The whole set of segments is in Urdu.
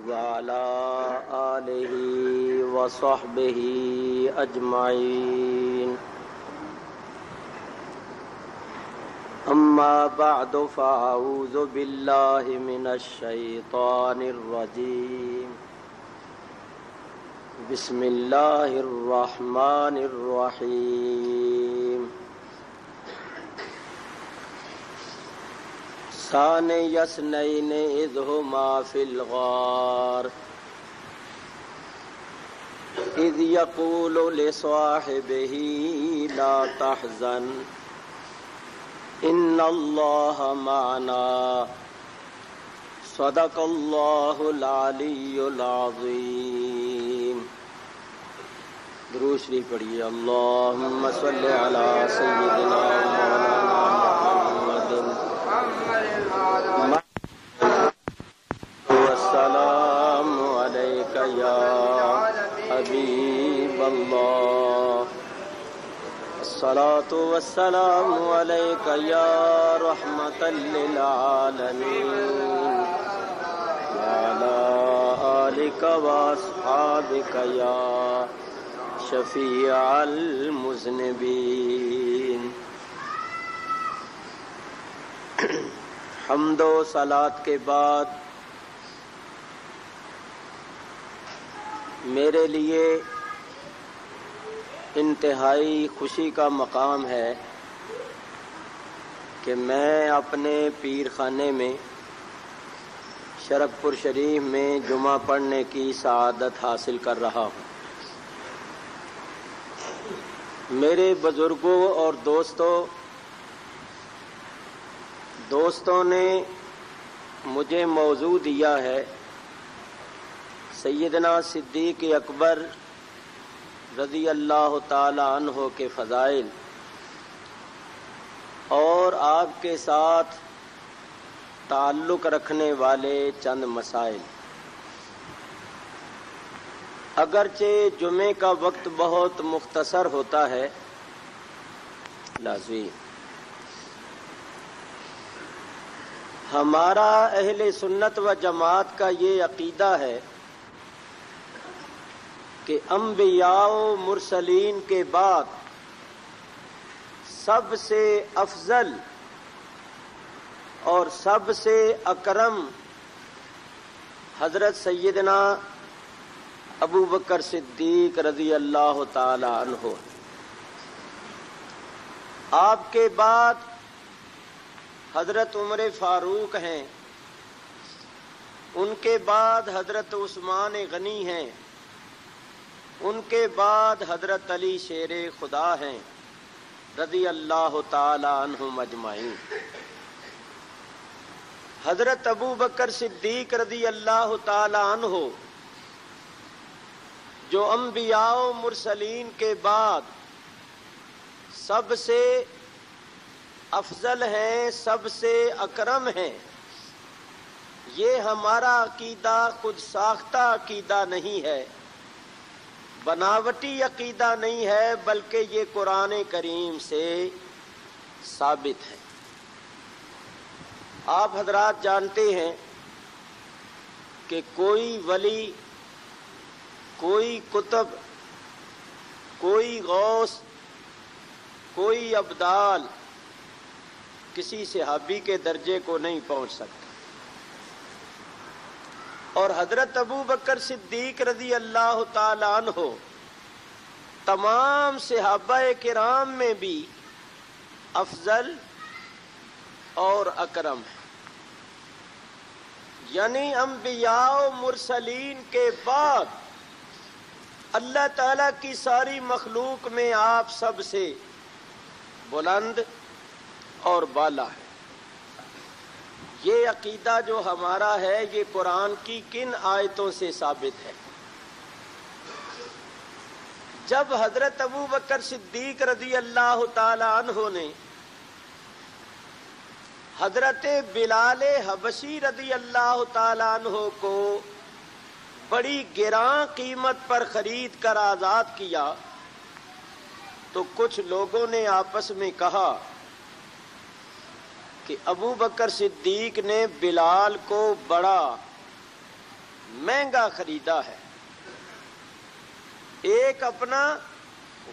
وعلى آله وصحبه أجمعين. أما بعد فأعوذ بالله من الشيطان الرجيم. بسم الله الرحمن الرحيم. ثاني اثنين إذ هما في الغار إذ يقول لصاحبه لا تحزن إن الله معنا صدق الله العلي العظيم. درود شریف پڑھیے. اللهم صل على سيدنا مولانا محمد والسلام عليك يا حبيب الله. الصلاة والسلام عليك يا رحمة للعالمين وعلى آلك وأصحابك يا شفيع المذنبين. حمد و صلات کے بعد میرے لیے انتہائی خوشی کا مقام ہے کہ میں اپنے پیر خانے میں شرک پور شریف میں جمعہ پڑھنے کی سعادت حاصل کر رہا ہوں. میرے بزرگوں اور دوستوں نے مجھے موضوع دیا ہے سیدنا صدیق اکبر رضی اللہ تعالی عنہ کے فضائل اور آپ کے ساتھ تعلق رکھنے والے چند مسائل. اگرچہ جمعے کا وقت بہت مختصر ہوتا ہے لازمی ہمارا اہل سنت و جماعت کا یہ عقیدہ ہے کہ انبیاء و مرسلین کے بعد سب سے افضل اور سب سے اکرم حضرت سیدنا ابو بکر صدیق رضی اللہ تعالی عنہ. آپ کے بعد حضرت عمر فاروق ہیں، ان کے بعد حضرت عثمان غنی ہیں، ان کے بعد حضرت علی شیر خدا ہیں رضی اللہ تعالی عنہم اجمعین. حضرت ابو بکر صدیق رضی اللہ تعالی عنہ جو انبیاء و مرسلین کے بعد سب سے افضل ہیں، سب سے اکرم ہیں، یہ ہمارا عقیدہ خود ساختہ عقیدہ نہیں ہے، بناوٹی عقیدہ نہیں ہے، بلکہ یہ قرآن کریم سے ثابت ہے. آپ حضرات جانتے ہیں کہ کوئی ولی، کوئی کتب، کوئی غوث، کوئی ابدال کسی صحابی کے درجے کو نہیں پہنچ سکتا. اور حضرت ابو بکر صدیق رضی اللہ تعالی عنہ تمام صحابہ کرام میں بھی افضل اور اکرم ہے. یعنی انبیاء و مرسلین کے بعد اللہ تعالیٰ کی ساری مخلوق میں آپ سب سے بلند اور بالا ہے. یہ عقیدہ جو ہمارا ہے یہ قرآن کی کن آیتوں سے ثابت ہے؟ جب حضرت ابو بکر صدیق رضی اللہ تعالی عنہ نے حضرت بلال حبشی رضی اللہ تعالی عنہ کو بڑی گراں قیمت پر خرید کر آزاد کیا تو کچھ لوگوں نے آپس میں کہا کہ ابو بکر صدیق نے بلال کو بڑا مہنگا خریدا ہے، ایک اپنا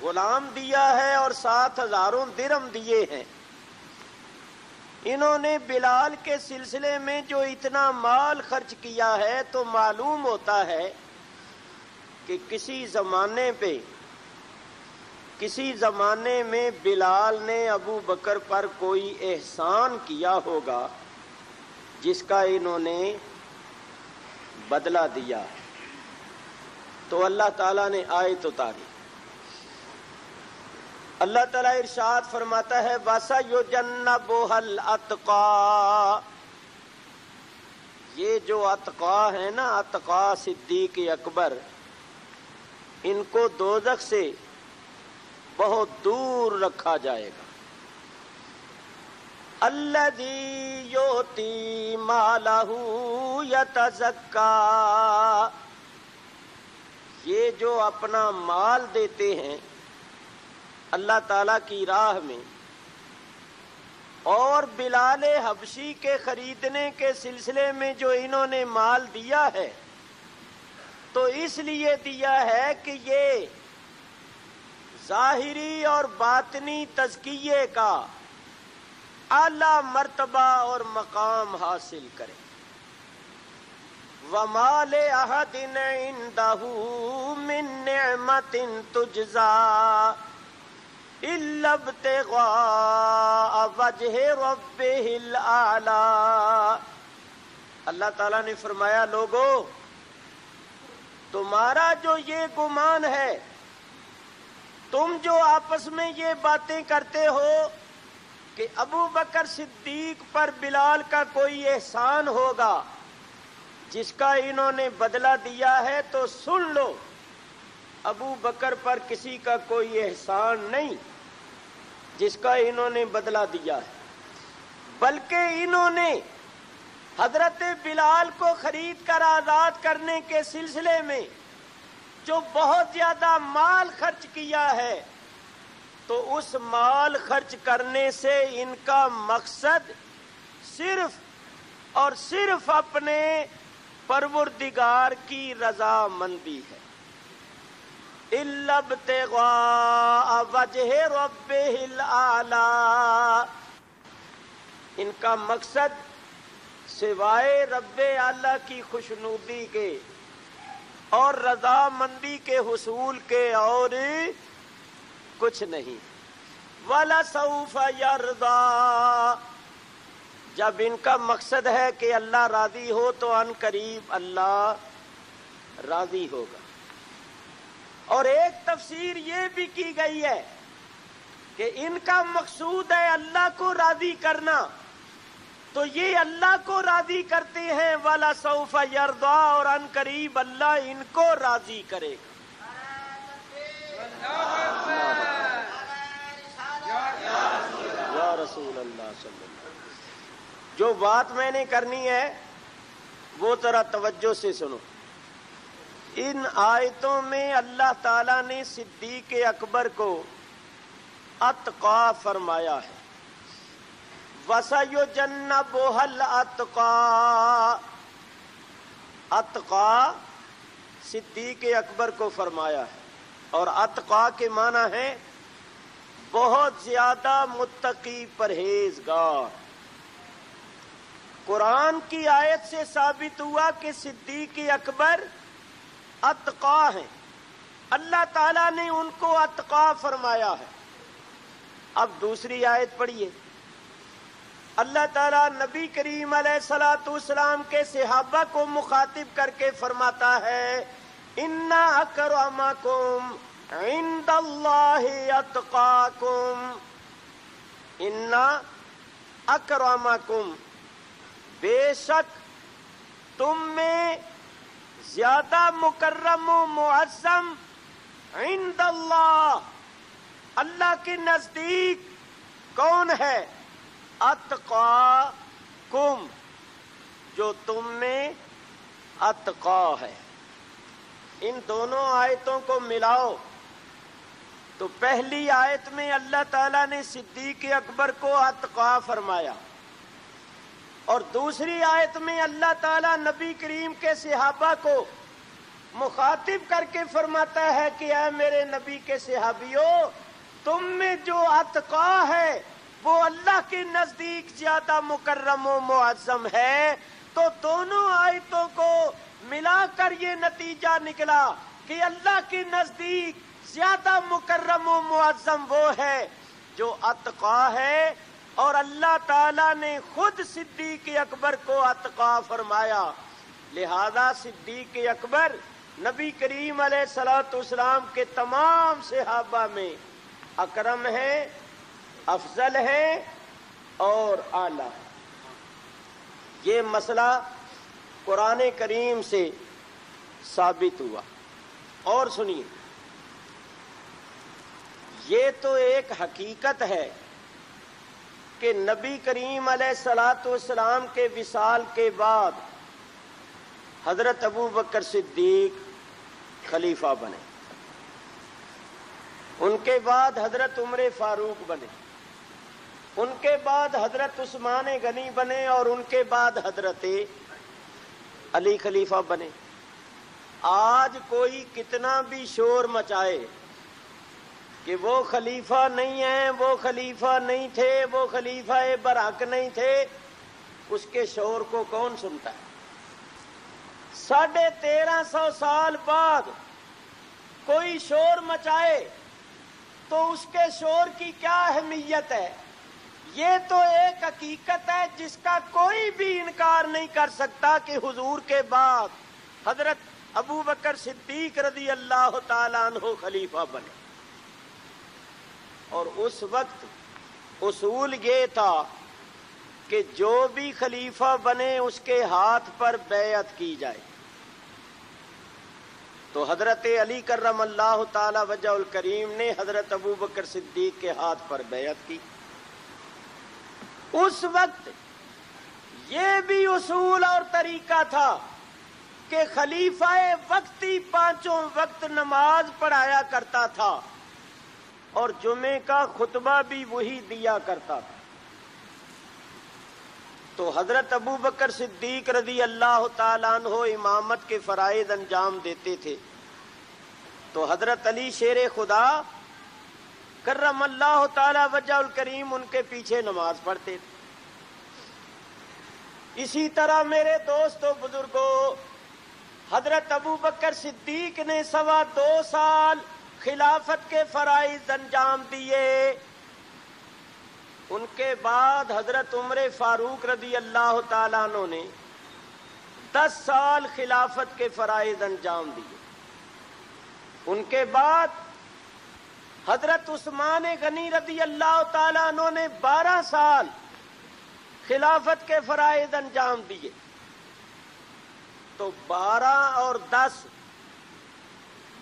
غلام دیا ہے اور 7,000 درہم دیے ہیں۔ انہوں نے بلال کے سلسلے میں جو اتنا مال خرچ کیا ہے تو معلوم ہوتا ہے کہ کسی زمانے میں بلال نے ابو بکر پر کوئی احسان کیا ہوگا جس کا انہوں نے بدلہ دیا، تو اللہ تعالیٰ نے آیت اتاری۔ اللہ تعالیٰ ارشاد فرماتا ہے وَسَيُجَنَّبُهَا الْأَتْقَى، یہ جو اتقا ہے نا، اتقا صدیق اکبر، ان کو دوزخ سے بہت دور رکھا جائے گا۔ الَّذِي يُؤْتِي مَالَهُ يَتَزَكَّى، یہ جو اپنا مال دیتے ہیں اللہ تعالیٰ کی راہ میں، اور بلال حبشی کے خریدنے کے سلسلے میں جو انہوں نے مال دیا ہے تو اس لیے دیا ہے کہ یہ ظاہری اور باطنی تزکیے کا اعلیٰ مرتبہ اور مقام حاصل کرے۔ وَمَا لِأَحَدٍ عِندَهُ مِن نِعْمَةٍ تُجْزَىٰ إِلَّا ابْتِغَاءَ وَجْهِ رَبِّهِ الْأَعْلَىٰ، اللہ تعالیٰ نے فرمایا لوگو، تمہارا جو یہ گمان ہے، تم جو آپس میں یہ باتیں کرتے ہو کہ ابو بکر صدیق پر بلال کا کوئی احسان ہوگا جس کا انہوں نے بدلہ دیا ہے، تو سن لو، ابو بکر پر کسی کا کوئی احسان نہیں جس کا انہوں نے بدلہ دیا ہے، بلکہ انہوں نے حضرت بلال کو خرید کر آزاد کرنے کے سلسلے میں جو بہت زیادہ مال خرچ کیا ہے، تو اس مال خرچ کرنے سے ان کا مقصد صرف اور صرف اپنے پروردگار کی رضا مندی ہے۔ إِلَّا ابْتِغَاءَ وَجْهِ رَبِّهِ الْأَعْلَىٰ، ان کا مقصد سوائے رب اعلیٰ کی خوشنودی کے اور رضا مندی کے حصول کے اور کچھ نہیں۔ وَلَسَوْفَ يَرْضَىٰ، جب ان کا مقصد ہے کہ اللہ راضی ہو تو ان قریب اللہ راضی ہوگا۔ اور ایک تفسیر یہ بھی کی گئی ہے کہ ان کا مقصود ہے اللہ کو راضی کرنا، تو یہ اللہ کو راضی کرتے ہیں وَلَسَوْفَ يَرْضَىٰ، اور ان قریب اللہ ان کو راضی کرے گا۔ یا رسول اللہ صلی اللہ علیہ وسلم، جو بات میں نے کرنی ہے وہ ذرا توجہ سے سنو۔ ان آیتوں میں اللہ تعالیٰ نے صدیق اکبر کو اتقا فرمایا ہے۔ وَسَيُجَنَّبُهَا الْأَتْقَىٰ، اتقا صدیق اکبر کو فرمایا ہے، اور اتقا کے معنی ہے بہت زیادہ متقی پرہیزگار۔ قرآن کی آیت سے ثابت ہوا کہ صدیق اکبر اتقا ہیں، اللہ تعالیٰ نے ان کو اتقا فرمایا ہے۔ اب دوسری آیت پڑھیے، اللہ تعالیٰ نبی کریم علیہ الصلوۃ والسلام کے صحابہ کو مخاطب کر کے فرماتا ہے اِنَّ أَكْرَمَكُمْ عِندَ اللَّهِ أَتْقَاكُمْ، اِنَّ أَكْرَمَكُمْ، بے شک تم میں زیادہ مکرم و معظم عند اللہ، اللہ کے نزدیک کون ہے؟ اتقاکم، جو تم میں اتقا ہے۔ ان دونوں آیتوں کو ملاؤ تو پہلی آیت میں اللہ تعالیٰ نے صدیق اکبر کو اتقا فرمایا، اور دوسری آیت میں اللہ تعالیٰ نبی کریم کے صحابہ کو مخاطب کر کے فرماتا ہے کہ اے میرے نبی کے صحابیوں، تم میں جو اتقا ہے وہ اللہ کے نزدیک زیادہ مکرم و معظم ہے۔ تو دونوں آیتوں کو ملا کر یہ نتیجہ نکلا کہ اللہ کے نزدیک زیادہ مکرم و معظم وہ ہے جو اتقا ہے، اور اللہ تعالیٰ نے خود صدیق اکبر کو اتقا فرمایا، لہذا صدیق اکبر نبی کریم علیہ الصلوۃ والسلام کے تمام صحابہ میں اکرم ہیں، افضل ہیں اور اعلیٰ ہیں۔ یہ مسئلہ قرآن کریم سے ثابت ہوا۔ اور سنیے، یہ تو ایک حقیقت ہے کہ نبی کریم علیہ الصلوۃ والسلام کے وصال کے بعد حضرت ابو بکر صدیق خلیفہ بنے، ان کے بعد حضرت عمر فاروق بنے، ان کے بعد حضرت عثمان غنی بنے، اور ان کے بعد حضرت علی خلیفہ بنے۔ آج کوئی کتنا بھی شور مچائے کہ وہ خلیفہ نہیں ہیں، وہ خلیفہ نہیں تھے، وہ خلیفہ برحق نہیں تھے، اس کے شور کو کون سنتا ہے؟ 1350 سال بعد کوئی شور مچائے تو اس کے شور کی کیا اہمیت ہے؟ یہ تو ایک حقیقت ہے جس کا کوئی بھی انکار نہیں کر سکتا کہ حضور کے بعد حضرت ابو بکر صدیق رضی اللہ تعالیٰ عنہ خلیفہ بنے، اور اس وقت اصول یہ تھا کہ جو بھی خلیفہ بنے اس کے ہاتھ پر بیعت کی جائے۔ تو حضرت علی کرم اللہ تعالی وجہ الکریم نے حضرت ابو بکر صدیق کے ہاتھ پر بیعت کی۔ اس وقت یہ بھی اصول اور طریقہ تھا کہ خلیفہ وقتی 5 وقت نماز پڑھایا کرتا تھا اور جمعے کا خطبہ بھی وہی دیا کرتا تھا۔ تو حضرت ابو بکر صدیق رضی اللہ تعالیٰ عنہ امامت کے فرائض انجام دیتے تھے، تو حضرت علی شیر خدا کرم اللہ تعالی وجہ الکریم ان کے پیچھے نماز پڑھتے تھے۔ اسی طرح میرے دوستو بزرگوں، حضرت ابو بکر صدیق نے 2.25 سال خلافت کے فرائض انجام دیے، ان کے بعد حضرت عمر فاروق رضی اللہ تعالیٰ عنہ نے 10 سال خلافت کے فرائض انجام دیے، ان کے بعد حضرت عثمان غنی رضی اللہ تعالیٰ عنہ نے 12 سال خلافت کے فرائض انجام دیے۔ تو 12 اور 10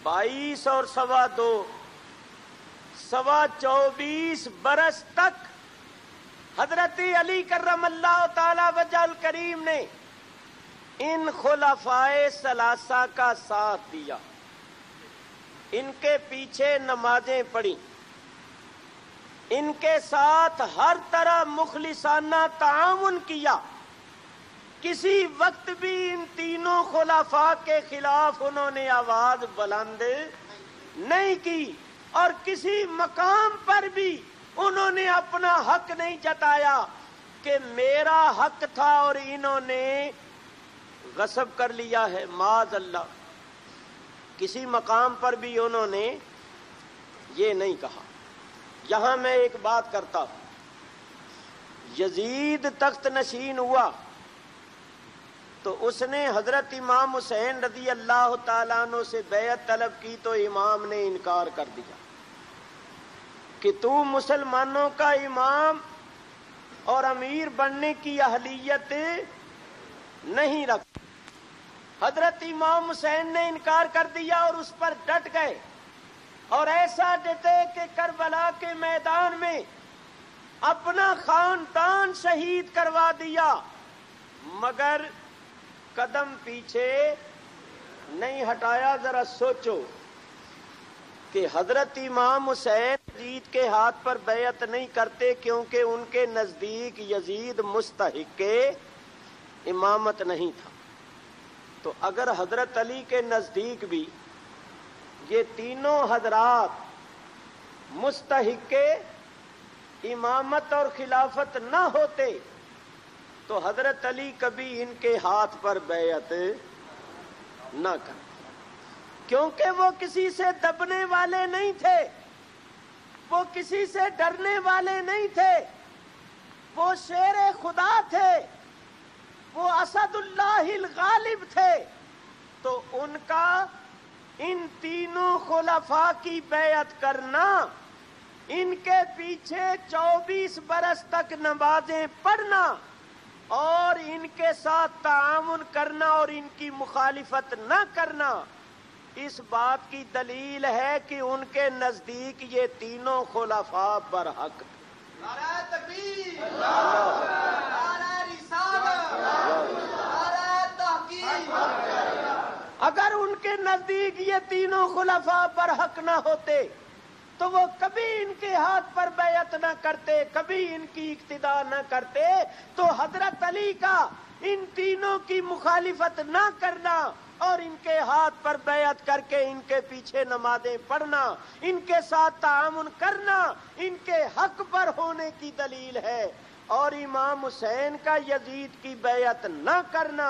22 اور 2.25 24 برس تک حضرت علی کرم اللہ تعالی وجہ الکریم نے ان خلفائے ثلاثہ کا ساتھ دیا، ان کے پیچھے نمازیں پڑھی، ان کے ساتھ ہر طرح مخلصانہ تعاون کیا۔ کسی وقت بھی ان تینوں خلفاء کے خلاف انہوں نے آواز بلند نہیں کی، اور کسی مقام پر بھی انہوں نے اپنا حق نہیں جتایا کہ میرا حق تھا اور انہوں نے غصب کر لیا ہے، معاذ اللہ۔ کسی مقام پر بھی انہوں نے یہ نہیں کہا۔ یہاں میں ایک بات کرتا ہوں، یزید تخت نشین ہوا تو اس نے حضرت امام حسین رضی اللہ تعالیٰ عنہ سے بیعت طلب کی، تو امام نے انکار کر دیا کہ تو مسلمانوں کا امام اور امیر بننے کی اہلیت نہیں رکھ۔ حضرت امام حسین نے انکار کر دیا اور اس پر ڈٹ گئے، اور ایسا ڈٹے کہ کربلا کے میدان میں اپنا خاندان شہید کروا دیا، مگر قدم پیچھے نہیں ہٹایا۔ ذرا سوچو کہ حضرت امام حسین یزید کے ہاتھ پر بیعت نہیں کرتے کیونکہ ان کے نزدیک یزید مستحق امامت نہیں تھا۔ تو اگر حضرت علی کے نزدیک بھی یہ تینوں حضرات مستحق امامت اور خلافت نہ ہوتے تو حضرت علی کبھی ان کے ہاتھ پر بیعت نہ کرتے، کیونکہ وہ کسی سے دبنے والے نہیں تھے، وہ کسی سے ڈرنے والے نہیں تھے، وہ شیر خدا تھے، وہ اسد اللہ الغالب تھے۔ تو ان کا ان تینوں خلفاء کی بیعت کرنا، ان کے پیچھے 24 برس تک نمازیں پڑھنا اور ان کے ساتھ تعاون کرنا اور ان کی مخالفت نہ کرنا، اس بات کی دلیل ہے کہ ان کے نزدیک یہ تینوں خلفاء برحق تھے۔ نعرہ تکبیر، نعرہ رسالت، نعرہ تحقیق۔ اگر ان کے نزدیک یہ تینوں خلفاء برحق نہ ہوتے تو وہ کبھی ان کے ہاتھ پر بیعت نہ کرتے، کبھی ان کی اقتداء نہ کرتے۔ تو حضرت علی کا ان تینوں کی مخالفت نہ کرنا اور ان کے ہاتھ پر بیعت کر کے ان کے پیچھے نمازیں پڑھنا، ان کے ساتھ تعاون کرنا ان کے حق پر ہونے کی دلیل ہے۔ اور امام حسین کا یزید کی بیعت نہ کرنا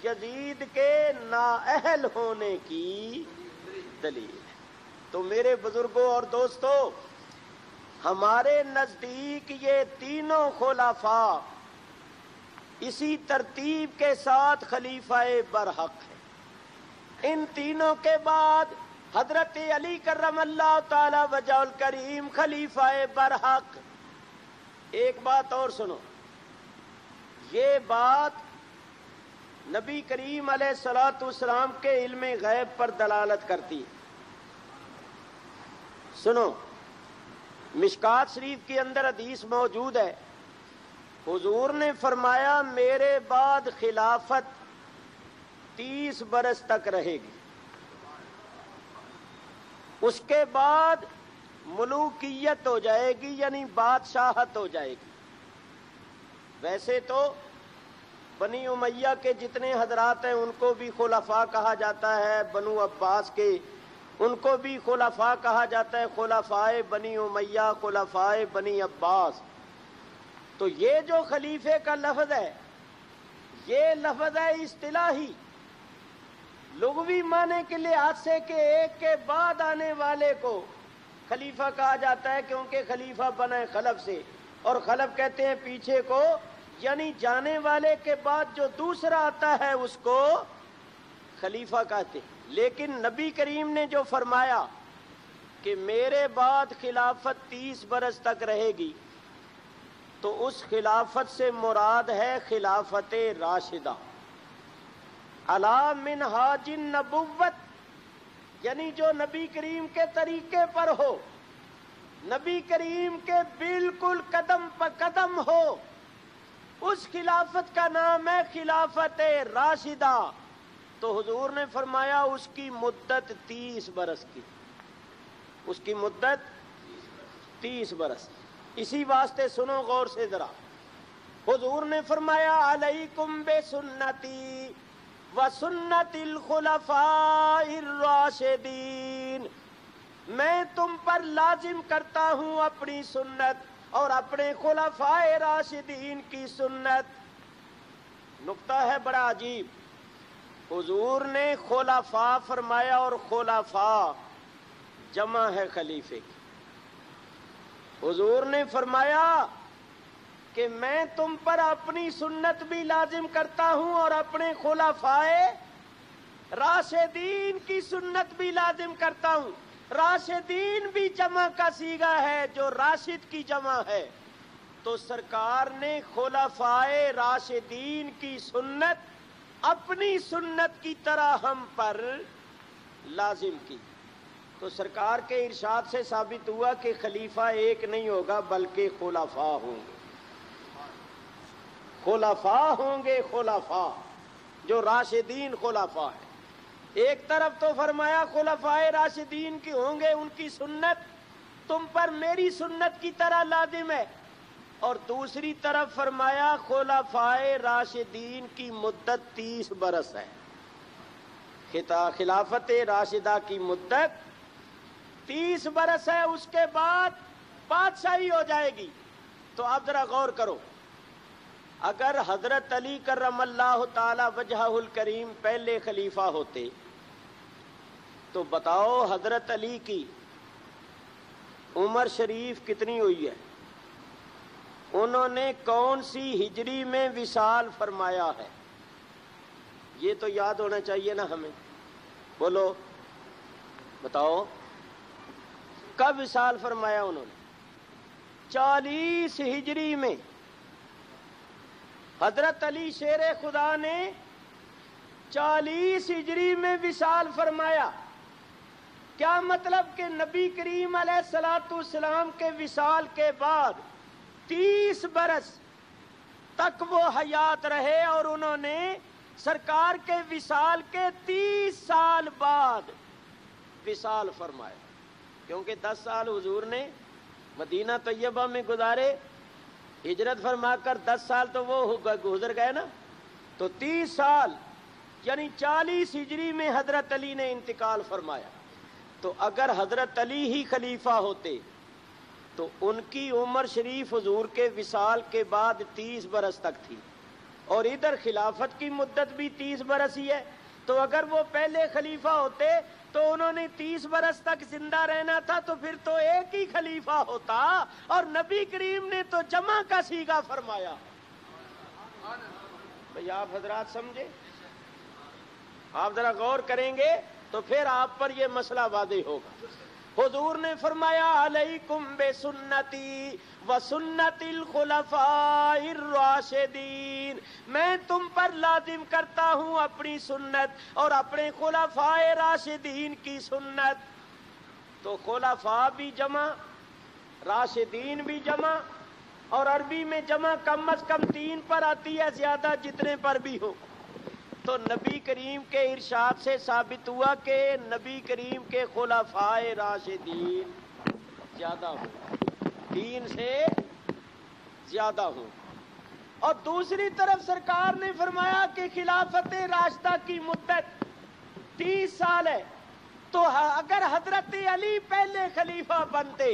یزید کے نااہل ہونے کی دلیل ہے۔ تو میرے بزرگوں اور دوستو، ہمارے نزدیک یہ تینوں خلفاء اسی ترتیب کے ساتھ خلیفہ برحق ہیں۔ ان تینوں کے بعد حضرت علی کرم اللہ تعالی وجہ الکریم خلیفہ برحق۔ ایک بات اور سنو، یہ بات نبی کریم علیہ الصلوۃ والسلام کے علم غیب پر دلالت کرتی ہے۔ سنو، مشکات شریف کے اندر حدیث موجود ہے، حضور نے فرمایا میرے بعد خلافت 30 برس تک رہے گی، اس کے بعد ملوکیت ہو جائے گی، یعنی بادشاہت ہو جائے گی۔ ویسے تو بنی امیہ کے جتنے حضرات ہیں ان کو بھی خلفاء کہا جاتا ہے، بنو عباس کے ان کو بھی خلفاء کہا جاتا ہے، خلفاء بنی امیہ، خلفاء بنی عباس۔ تو یہ جو خلیفے کا لفظ ہے یہ لفظ ہے اصطلاحی، لغوی معنی کے لحاظ سے کہ ایک کے بعد آنے والے کو خلیفہ کہا جاتا ہے، کیونکہ خلیفہ بنا ہے خلف سے، اور خلف کہتے ہیں پیچھے کو، یعنی جانے والے کے بعد جو دوسرا آتا ہے اس کو خلیفہ کہتے ہیں۔ لیکن نبی کریم نے جو فرمایا کہ میرے بعد خلافت 30 برس تک رہے گی، تو اس خلافت سے مراد ہے خلافت راشدہ علی منہاج النبوت، یعنی جو نبی کریم کے طریقے پر ہو، نبی کریم کے بالکل قدم پہ قدم ہو، اس خلافت کا نام ہے خلافت راشدہ۔ تو حضور نے فرمایا اس کی مدت 30 برس کی، اس کی مدت 30 برس۔ اسی واسطے سنو غور سے ذرا، حضور نے فرمایا علیکم بسنتی وسنت الخلفاء الراشدین، میں تم پر لازم کرتا ہوں اپنی سنت اور اپنے خلفاء راشدین کی سنت۔ نقطہ ہے بڑا عجیب، حضور نے خلفاء فرمایا اور خلفاء جمع ہے خلیفے کی۔ حضور نے فرمایا کہ میں تم پر اپنی سنت بھی لازم کرتا ہوں اور اپنے خلفاء راشدین کی سنت بھی لازم کرتا ہوں۔ راشدین بھی جمع کا صیغہ ہے جو راشد کی جمع ہے، تو سرکار نے خلفاء راشدین کی سنت اپنی سنت کی طرح ہم پر لازم کی۔ تو سرکار کے ارشاد سے ثابت ہوا کہ خلیفہ ایک نہیں ہوگا بلکہ خلفاء ہوں گے، خلفاء ہوں گے، خلفاء جو راشدین خلفاء ہیں۔ ایک طرف تو فرمایا خلفاء راشدین کی ہوں گے، ان کی سنت تم پر میری سنت کی طرح لازم ہے، اور دوسری طرف فرمایا خلفائے راشدین کی مدت 30 برس ہے. خلافت راشدہ کی مدت 30 برس ہے، اس کے بعد بادشاہی ہو جائے گی. تو آپ ذرا غور کرو، اگر حضرت علی کرم اللہ تعالی وجہہ الکریم پہلے خلیفہ ہوتے تو بتاؤ حضرت علی کی عمر شریف کتنی ہوئی ہے؟ انہوں نے کون سی ہجری میں وصال فرمایا ہے؟ یہ تو یاد ہونا چاہیے نا ہمیں. بولو بتاؤ کب وصال فرمایا انہوں نے؟ 40 ہجری میں. حضرت علی شیر خدا نے 40 ہجری میں وصال فرمایا. کیا مطلب کہ نبی کریم علیہ الصلوۃ والسلام کے وصال کے بعد 30 برس تک وہ حیات رہے، اور انہوں نے سرکار کے وصال کے 30 سال بعد وصال فرمایا. کیونکہ 10 سال حضور نے مدینہ طیبہ میں گزارے، ہجرت فرما کر 10 سال تو وہ گزر گئے نا. تو 30 سال یعنی 40 ہجری میں حضرت علی نے انتقال فرمایا. تو اگر حضرت علی ہی خلیفہ ہوتے تو ان کی عمر شریف حضور کے وصال کے بعد 30 برس تک تھی، اور ادھر خلافت کی مدت بھی 30 برس ہی ہے. تو اگر وہ پہلے خلیفہ ہوتے تو انہوں نے 30 برس تک زندہ رہنا تھا، تو پھر تو ایک ہی خلیفہ ہوتا، اور نبی کریم نے تو جمع کا صیغہ فرمایا. بھئی آپ حضرات سمجھے؟ آپ ذرا غور کریں گے تو پھر آپ پر یہ مسئلہ واضح ہوگا. حضور نے فرمایا علیکم بسنتی وسنت الخلفاء الراشدین، میں تم پر لازم کرتا ہوں اپنی سنت اور اپنے خلفاء راشدین کی سنت. تو خلفاء بھی جمع، راشدین بھی جمع، اور عربی میں جمع کم از کم 3 پر آتی ہے، زیادہ جتنے پر بھی ہو. تو نبی کریم کے ارشاد سے ثابت ہوا کہ نبی کریم کے خلفاء راشدین زیادہ ہوں، 3 سے زیادہ ہوں. اور دوسری طرف سرکار نے فرمایا کہ خلافت راشدہ کی مدت 30 سال ہے. تو اگر حضرت علی پہلے خلیفہ بنتے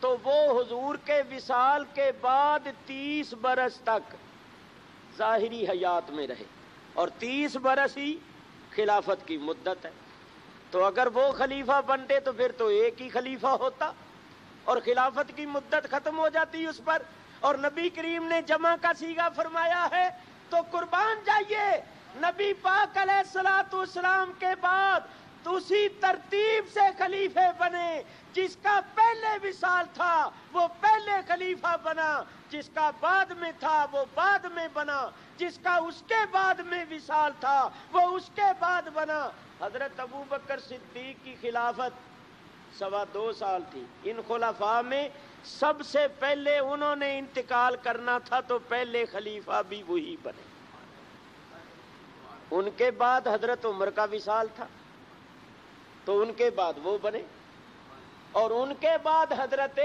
تو وہ حضور کے وصال کے بعد 30 برس تک ظاہری حیات میں رہے، اور 30 برس ہی خلافت کی مدت ہے. تو اگر وہ خلیفہ بنتے تو پھر تو ایک ہی خلیفہ ہوتا اور خلافت کی مدت ختم ہو جاتی اس پر. اور نبی کریم نے جمع کا صیغہ فرمایا ہے، تو قربان جائیے نبی پاک علیہ الصلوۃ والسلام کے بعد اسی ترتیب سے خلیفے بنے. جس کا پہلے وصال تھا وہ پہلے خلیفہ بنا، جس کا بعد میں تھا وہ بعد میں بنا، جس کا اس کے بعد میں وصال تھا وہ اس کے بعد بنا. حضرت ابوبکر صدیق کی خلافت 2.25 سال تھی. ان خلفاء میں سب سے پہلے انہوں نے انتقال کرنا تھا، تو پہلے خلیفہ بھی وہی بنے. ان کے بعد حضرت عمر کا وصال تھا تو ان کے بعد وہ بنے، اور ان کے بعد حضرت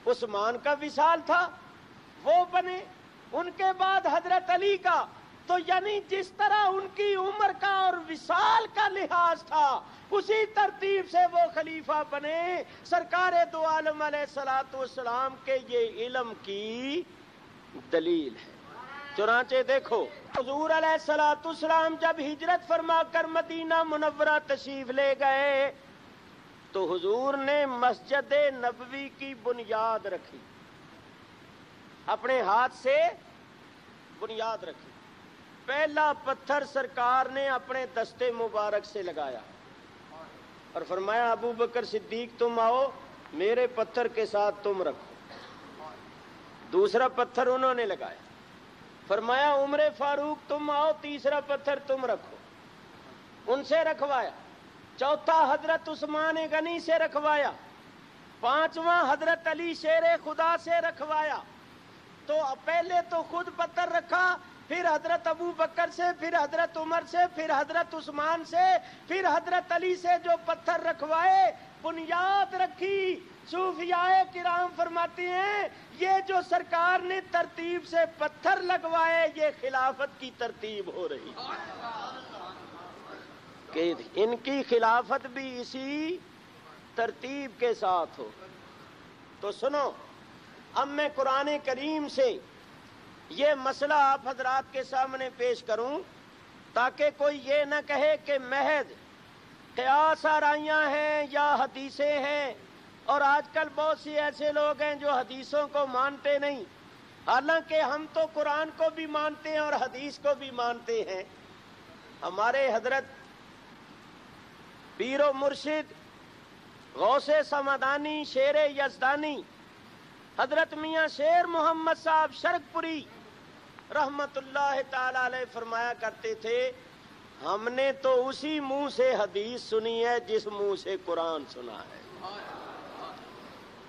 عثمان کا وصال تھا وہ بنے، ان کے بعد حضرت علی کا. تو یعنی جس طرح ان کی عمر کا اور وصال کا لحاظ تھا اسی ترتیب سے وہ خلیفہ بنے. سرکار دو عالم علیہ الصلوۃ والسلام کے یہ علم کی دلیل ہے. چنانچہ دیکھو حضور علیہ الصلوۃ والسلام جب ہجرت فرما کر مدینہ منورہ تشریف لے گئے تو حضور نے مسجد نبوی کی بنیاد رکھی، اپنے ہاتھ سے بنیاد رکھی. پہلا پتھر سرکار نے اپنے دستے مبارک سے لگایا اور فرمایا ابو بکر صدیق تم آؤ، میرے پتھر کے ساتھ تم رکھو. دوسرا پتھر انہوں نے لگایا، فرمایا عمر فاروق تم آؤ، تیسرا پتھر تم رکھو، ان سے رکھوایا. چوتھا حضرت عثمان غنی سے رکھوایا. پانچواں حضرت علی شیر خدا سے رکھوایا. تو پہلے تو خود پتھر رکھا، پھر حضرت ابو بکر سے، پھر حضرت عمر سے، پھر حضرت عثمان سے، پھر حضرت علی سے جو پتھر رکھوائے، بنیاد رکھی۔ صوفیاء کرام فرماتے ہیں یہ جو سرکار نے ترتیب سے پتھر لگوائے یہ خلافت کی ترتیب ہو رہی کہ ان کی خلافت بھی اسی ترتیب کے ساتھ ہو۔ تو سنو، اب میں قرآن کریم سے یہ مسئلہ آپ حضرات کے سامنے پیش کروں تاکہ کوئی یہ نہ کہے کہ محض قیاس آرائیاں ہیں یا حدیثیں ہیں، اور آج کل بہت سی ایسے لوگ ہیں جو حدیثوں کو مانتے نہیں، حالانکہ ہم تو قرآن کو بھی مانتے ہیں اور حدیث کو بھی مانتے ہیں۔ ہمارے حضرت پیر و مرشد غوث سمدانی شیر یزدانی حضرت میاں شیر محمد صاحب شرک پوری رحمت اللہ تعالی علیہ فرمایا کرتے تھے ہم نے تو اسی منہ سے حدیث سنی ہے جس منہ سے قرآن سنا ہے،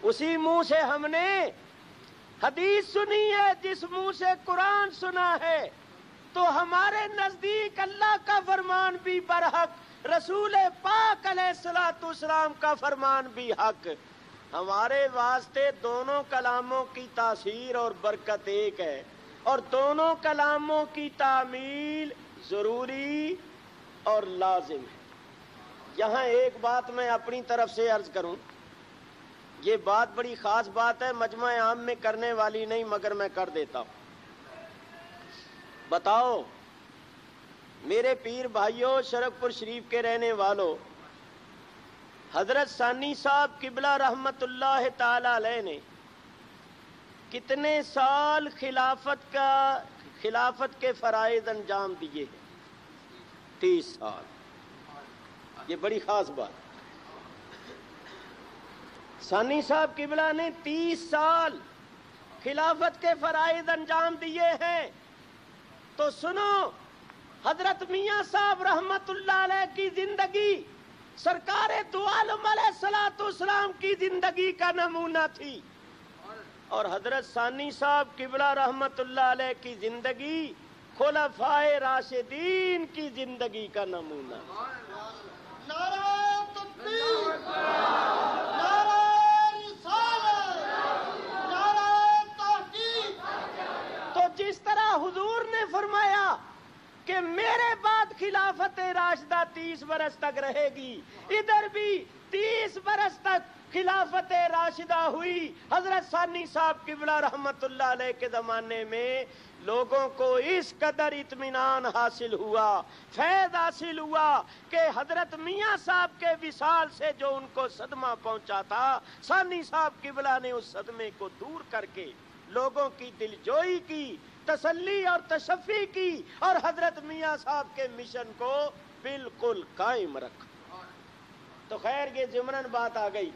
اسی منہ سے ہم نے حدیث سنی ہے جس منہ سے قرآن سنا ہے۔ تو ہمارے نزدیک اللہ کا فرمان بھی برحق، رسول پاک علیہ الصلوۃ والسلام کا فرمان بھی حق۔ ہمارے واسطے دونوں کلاموں کی تاثیر اور برکت ایک ہے، اور دونوں کلاموں کی تعمیل ضروری اور لازم ہے۔ یہاں ایک بات میں اپنی طرف سے عرض کروں، یہ بات بڑی خاص بات ہے، مجمع عام میں کرنے والی نہیں، مگر میں کر دیتا ہوں۔ بتاؤ میرے پیر بھائیوں، شرک پور شریف کے رہنے والوں، حضرت ثانی صاحب قبلہ رحمت اللہ تعالی علیہ نے کتنے سال خلافت کے فرائض انجام دیے ہیں؟ 30 سال۔ یہ بڑی خاص بات۔ ثانی صاحب قبلہ نے 30 سال خلافت کے فرائض انجام دیے ہیں۔ تو سنو، حضرت میاں صاحب رحمت اللہ علیہ کی زندگی سرکار دو عالم علیہ الصلوۃ والسلام کی زندگی کا نمونہ تھی، اور حضرت ثانی صاحب قبلہ رحمت اللہ علیہ کی زندگی خلفائے راشدین کی زندگی کا نمونہ۔ نعرہ تکبیر، نعرہ رسالت، نعرہ تحقیق۔ تو جس طرح حضور نے فرمایا کہ میرے بعد خلافت راشدہ 30 برس تک رہے گی، ادھر بھی 30 برس تک خلافت راشدہ ہوئی۔ حضرت ثانی صاحب قبلہ رحمت اللہ علیہ کے زمانے میں لوگوں کو اس قدر اطمینان حاصل ہوا، فیض حاصل ہوا کہ حضرت میاں صاحب کے وصال سے جو ان کو صدمہ پہنچا تھا، ثانی صاحب قبلہ نے اس صدمے کو دور کر کے لوگوں کی دلجوئی کی، تسلی اور تشفی کی، اور حضرت میاں صاحب کے مشن کو بالکل قائم رکھا۔ تو خیر یہ ضمناً بات آ گئی،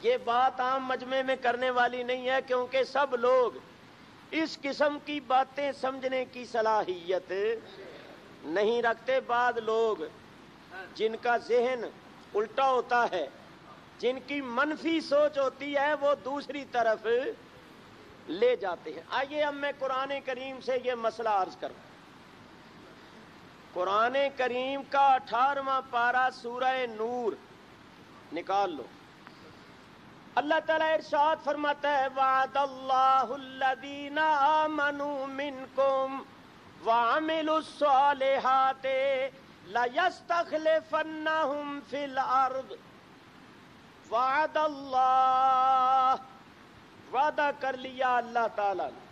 یہ بات عام مجمع میں کرنے والی نہیں ہے، کیونکہ سب لوگ اس قسم کی باتیں سمجھنے کی صلاحیت نہیں رکھتے۔ بعض لوگ جن کا ذہن الٹا ہوتا ہے، جن کی منفی سوچ ہوتی ہے، وہ دوسری طرف لے جاتے ہیں۔ آئیے اب میں قرآن کریم سے یہ مسئلہ عرض کروں۔ قرآن کریم کا 18واں پارہ سورہ نور نکال لو۔ اللہ تعالیٰ ارشاد فرماتا ہے وعد اللہ الذین آمنوا منکم وعملوا الصالحات لیستخلفنہم فی الارض۔ وعد اللہ، وعدہ کر لیا اللہ تعالیٰ نے،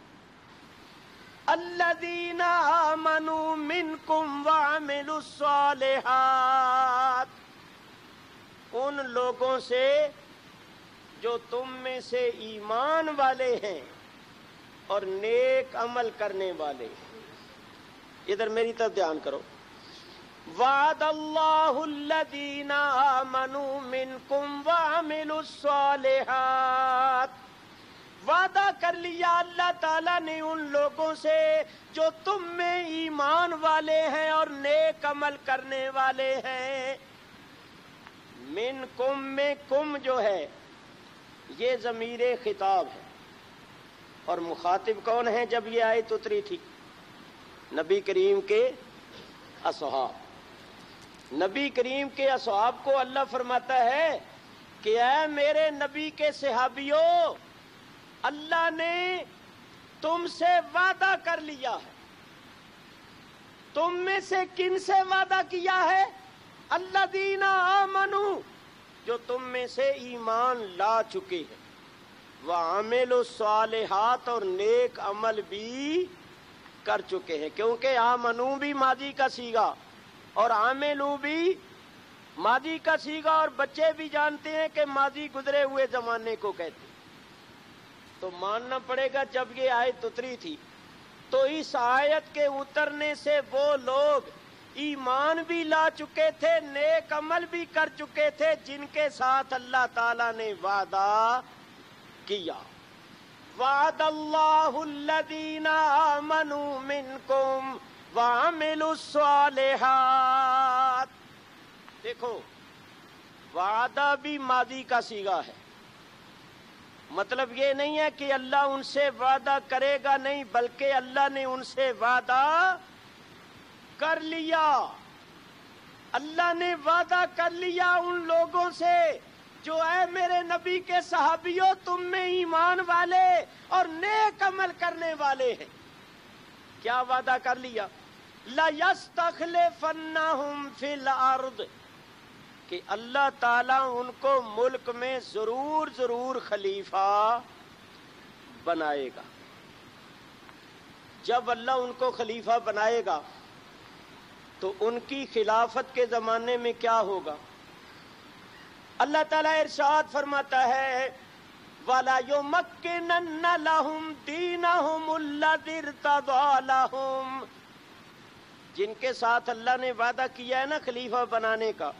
الذین آمنوا منکم وعملوا الصالحات، ان لوگوں سے جو تم میں سے ایمان والے ہیں اور نیک عمل کرنے والے ہیں۔ ادھر میری طرف دھیان کرو۔ وعد اللہ الذین آمنوا منکم وعملوا الصالحات، وعدہ کر لیا اللہ تعالیٰ نے ان لوگوں سے جو تم میں ایمان والے ہیں اور نیک عمل کرنے والے ہیں۔ منکم میں کم جو ہے یہ ضمیر خطاب ہے، اور مخاطب کون ہے جب یہ آیت اتری تھی؟ نبی کریم کے اصحاب، نبی کریم کے اصحاب کو اللہ فرماتا ہے کہ اے میرے نبی کے صحابیوں، اللہ نے تم سے وعدہ کر لیا ہے۔ تم میں سے کن سے وعدہ کیا ہے؟ الذین آمنوا، جو تم میں سے ایمان لا چکے ہیں، وعملوا الصالحات، اور نیک عمل بھی کر چکے ہیں، کیونکہ آمنو بھی ماضی کا صیغہ اور عاملو بھی ماضی کا صیغہ، اور بچے بھی جانتے ہیں کہ ماضی گزرے ہوئے زمانے کو کہتے ہیں۔ تو ماننا پڑے گا جب یہ آیت اتری تھی تو اس آیت کے اترنے سے وہ لوگ ایمان بھی لا چکے تھے، نیک عمل بھی کر چکے تھے، جن کے ساتھ اللہ تعالیٰ نے وعدہ کیا۔ وعد اللہ الذین آمنوا منکم وعملوا الصالحات۔ دیکھو، وعدہ بھی ماضی کا صیغہ ہے، مطلب یہ نہیں ہے کہ اللہ ان سے وعدہ کرے گا، نہیں، بلکہ اللہ نے ان سے وعدہ کر لیا۔ اللہ نے وعدہ کر لیا ان لوگوں سے جو اے میرے نبی کے صحابیوں تم میں ایمان والے اور نیک عمل کرنے والے ہیں۔ کیا وعدہ کر لیا؟ لَيَسْتَخْلِفَنَّهُمْ فِي الْأَرْضِ، کہ اللہ تعالیٰ ان کو ملک میں ضرور خلیفہ بنائے گا۔ جب اللہ ان کو خلیفہ بنائے گا تو ان کی خلافت کے زمانے میں کیا ہوگا؟ اللہ تعالیٰ ارشاد فرماتا ہے وَلَا يُمَكِّنَنَّ لَهُمْ دِينَهُمُ الَّذِي ارْتَضَىٰ لَهُمْ، جن کے ساتھ اللہ نے وعدہ کیا ہے نا خلیفہ بنانے کا،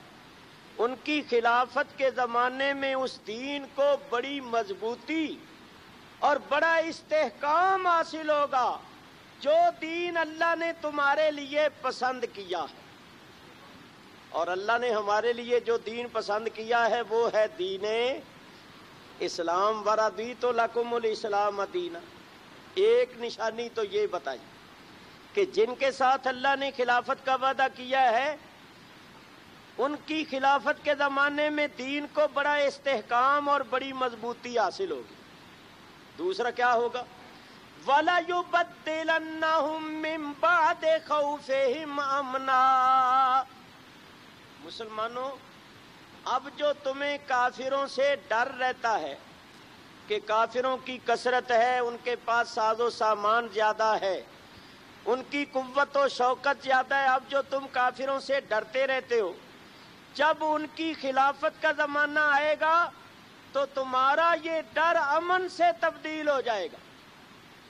ان کی خلافت کے زمانے میں اس دین کو بڑی مضبوطی اور بڑا استحکام حاصل ہوگا، جو دین اللہ نے تمہارے لیے پسند کیا ہے۔ اور اللہ نے ہمارے لیے جو دین پسند کیا ہے وہ ہے دین اسلام۔ وَرَضِيتُ لَكُمُ الْإِسْلَامَ دِينًا، ایک نشانی تو یہ بتائی کہ جن کے ساتھ اللہ نے خلافت کا وعدہ کیا ہے ان کی خلافت کے زمانے میں دین کو بڑا استحکام اور بڑی مضبوطی حاصل ہوگی۔ دوسرا کیا ہوگا؟ وَلَيُبَدِّلَنَّهُم مِّن بَعْدِ خَوْفِهِمْ أَمْنًا، مسلمانوں اب جو تمہیں کافروں سے ڈر رہتا ہے کہ کافروں کی کثرت ہے، ان کے پاس ساز و سامان زیادہ ہے، ان کی قوت و شوکت زیادہ ہے، اب جو تم کافروں سے ڈرتے رہتے ہو، جب ان کی خلافت کا زمانہ آئے گا تو تمہارا یہ ڈر امن سے تبدیل ہو جائے گا۔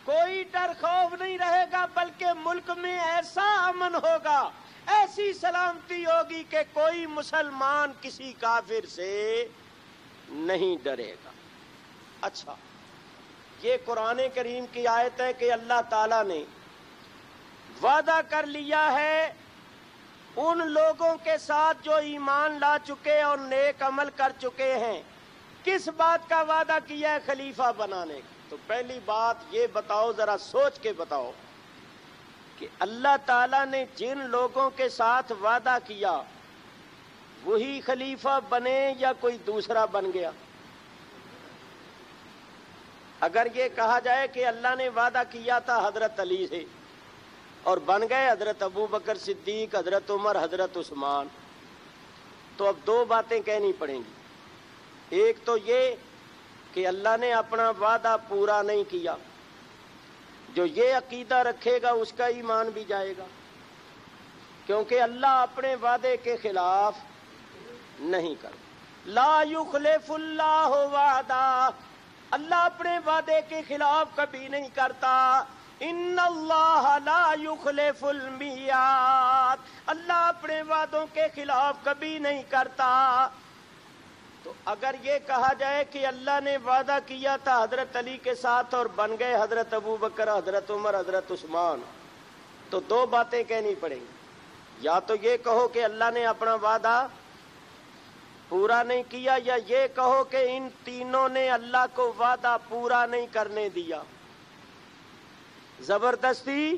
کوئی ڈر خوف نہیں رہے گا، بلکہ ملک میں ایسا امن ہوگا، ایسی سلامتی ہوگی کہ کوئی مسلمان کسی کافر سے نہیں ڈرے گا۔ اچھا، یہ قرآن کریم کی آیت ہے کہ اللہ تعالیٰ نے وعدہ کر لیا ہے ان لوگوں کے ساتھ جو ایمان لا چکے اور نیک عمل کر چکے ہیں۔ کس بات کا وعدہ کیا ہے؟ خلیفہ بنانے کا۔ تو پہلی بات یہ بتاؤ، ذرا سوچ کے بتاؤ کہ اللہ تعالیٰ نے جن لوگوں کے ساتھ وعدہ کیا وہی خلیفہ بنے یا کوئی دوسرا بن گیا؟ اگر یہ کہا جائے کہ اللہ نے وعدہ کیا تھا حضرت علی سے اور بن گئے حضرت ابو بکر صدیق، حضرت عمر، حضرت عثمان، تو اب دو باتیں کہنی پڑیں گی۔ ایک تو یہ کہ اللہ نے اپنا وعدہ پورا نہیں کیا، جو یہ عقیدہ رکھے گا اس کا ایمان بھی جائے گا، کیونکہ اللہ اپنے وعدے کے خلاف نہیں کرتا۔ لا یخلف اللہ وعدہ، اللہ اپنے وعدے کے خلاف کبھی نہیں کرتا۔ ان اللہ لا یخلف المیعاد، اللہ اپنے وعدوں کے خلاف کبھی نہیں کرتا۔ تو اگر یہ کہا جائے کہ اللہ نے وعدہ کیا تھا حضرت علی کے ساتھ اور بن گئے حضرت ابو بکر، حضرت عمر، حضرت عثمان، تو دو باتیں کہنی پڑیں گی۔ یا تو یہ کہو کہ اللہ نے اپنا وعدہ پورا نہیں کیا، یا یہ کہو کہ ان تینوں نے اللہ کو وعدہ پورا نہیں کرنے دیا، زبردستی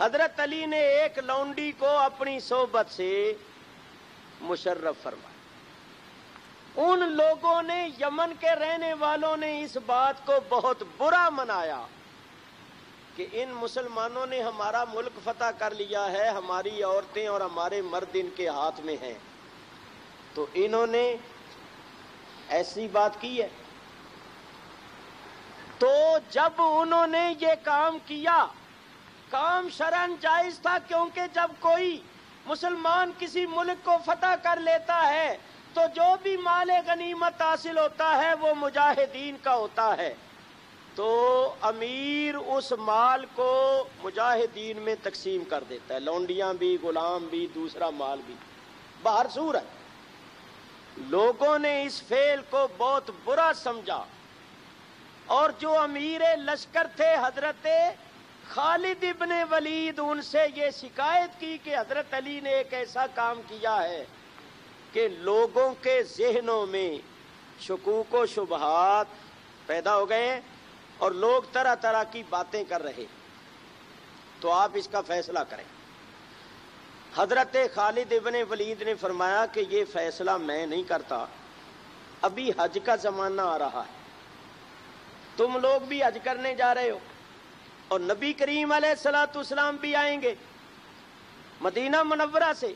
حضرت علی نے ایک لونڈی کو اپنی صحبت سے مشرف فرمایا۔ ان لوگوں نے، یمن کے رہنے والوں نے اس بات کو بہت برا منایا کہ ان مسلمانوں نے ہمارا ملک فتح کر لیا ہے، ہماری عورتیں اور ہمارے مرد ان کے ہاتھ میں ہیں، تو انہوں نے ایسی بات کی ہے۔ تو جب انہوں نے یہ کام کیا، کام شرعاً جائز تھا، کیونکہ جب کوئی مسلمان کسی ملک کو فتح کر لیتا ہے تو جو بھی مال غنیمت حاصل ہوتا ہے وہ مجاہدین کا ہوتا ہے، تو امیر اس مال کو مجاہدین میں تقسیم کر دیتا ہے، لونڈیاں بھی، غلام بھی، دوسرا مال بھی، باہر صورت۔ لوگوں نے اس فعل کو بہت برا سمجھا، اور جو امیر لشکر تھے حضرت خالد ابن ولید، ان سے یہ شکایت کی کہ حضرت علی نے ایک ایسا کام کیا ہے کہ لوگوں کے ذہنوں میں شکوک و شبہات پیدا ہو گئے اور لوگ طرح طرح کی باتیں کر رہے، تو آپ اس کا فیصلہ کریں۔ حضرت خالد ابن ولید نے فرمایا کہ یہ فیصلہ میں نہیں کرتا، ابھی حج کا زمانہ آ رہا ہے، تم لوگ بھی حج کرنے جا رہے ہو اور نبی کریم علیہ الصلوۃ والسلام بھی آئیں گے مدینہ منورہ سے،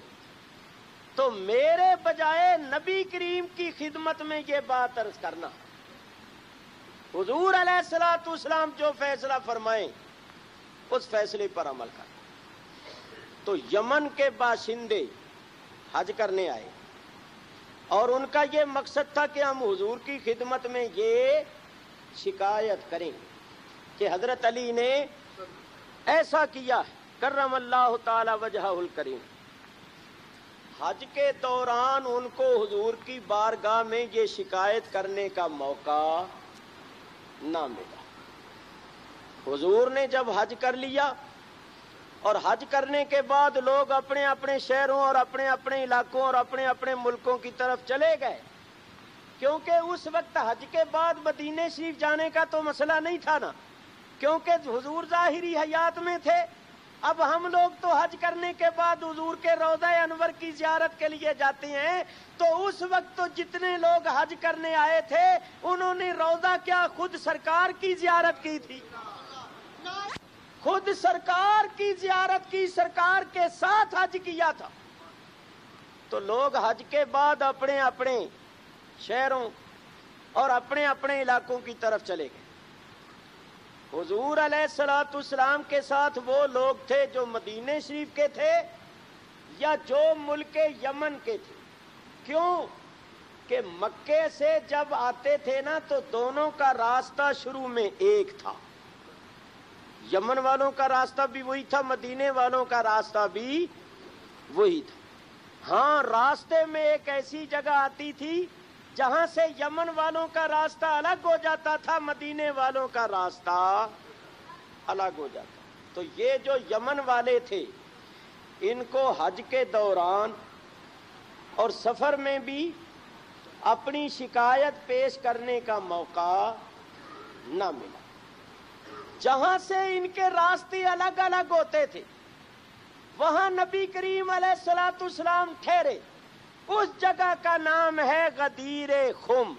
تو میرے بجائے نبی کریم کی خدمت میں یہ بات عرض کرنا، حضور علیہ الصلوۃ والسلام جو فیصلہ فرمائیں اس فیصلے پر عمل کرنا۔ تو یمن کے باشندے حج کرنے آئے اور ان کا یہ مقصد تھا کہ ہم حضور کی خدمت میں یہ شکایت کریں کہ حضرت علی نے ایسا کیا ہے، کرم اللہ تعالی وجہہ الکریم۔ حج کے دوران ان کو حضور کی بارگاہ میں یہ شکایت کرنے کا موقع نہ ملا۔ حضور نے جب حج کر لیا اور حج کرنے کے بعد لوگ اپنے اپنے شہروں اور اپنے اپنے علاقوں اور اپنے اپنے ملکوں کی طرف چلے گئے، کیونکہ اس وقت حج کے بعد مدینہ شریف جانے کا تو مسئلہ نہیں تھا نا، کیونکہ حضور ظاہری حیات میں تھے۔ اب ہم لوگ تو حج کرنے کے بعد حضور کے روضہ انور کی زیارت کے لیے جاتے ہیں، تو اس وقت تو جتنے لوگ حج کرنے آئے تھے انہوں نے روضہ کیا، خود سرکار کی زیارت کی تھی، خود سرکار کی زیارت کی، سرکار کے ساتھ حج کیا تھا۔ تو لوگ حج کے بعد اپنے اپنے شہروں اور اپنے اپنے علاقوں کی طرف چلے گئے۔ حضور علیہ الصلوۃ والسلام کے ساتھ وہ لوگ تھے جو مدینہ شریف کے تھے یا جو ملک یمن کے تھے۔ کیوں کہ مکے سے جب آتے تھے نا تو دونوں کا راستہ شروع میں ایک تھا، یمن والوں کا راستہ بھی وہی تھا، مدینے والوں کا راستہ بھی وہی تھا۔ ہاں، راستے میں ایک ایسی جگہ آتی تھی جہاں سے یمن والوں کا راستہ الگ ہو جاتا تھا، مدینے والوں کا راستہ الگ ہو جاتا۔ تو یہ جو یمن والے تھے ان کو حج کے دوران اور سفر میں بھی اپنی شکایت پیش کرنے کا موقع نہ ملا۔ جہاں سے ان کے راستے الگ الگ ہوتے تھے وہاں نبی کریم علیہ الصلوۃ والسلام ٹھہرے، اس جگہ کا نام ہے غدیر خم۔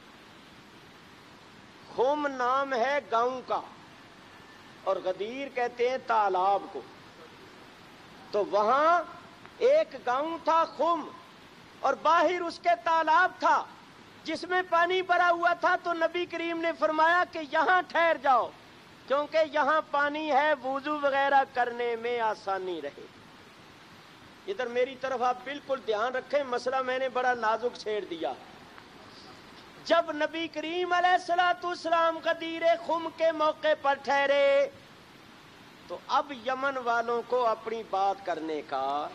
خم نام ہے گاؤں کا اور غدیر کہتے ہیں تالاب کو۔ تو وہاں ایک گاؤں تھا خم اور باہر اس کے تالاب تھا جس میں پانی بھرا ہوا تھا، تو نبی کریم نے فرمایا کہ یہاں ٹھہر جاؤ کیونکہ یہاں پانی ہے، وضو وغیرہ کرنے میں آسانی رہے۔ ادھر میری طرف آپ بالکل دھیان رکھیں، مسئلہ میں نے بڑا نازک چھیڑ دیا۔ جب نبی کریم علیہ الصلوۃ والسلام غدیر خم کے موقع پر ٹھہرے تو اب یمن والوں کو اپنی بات کرنے کا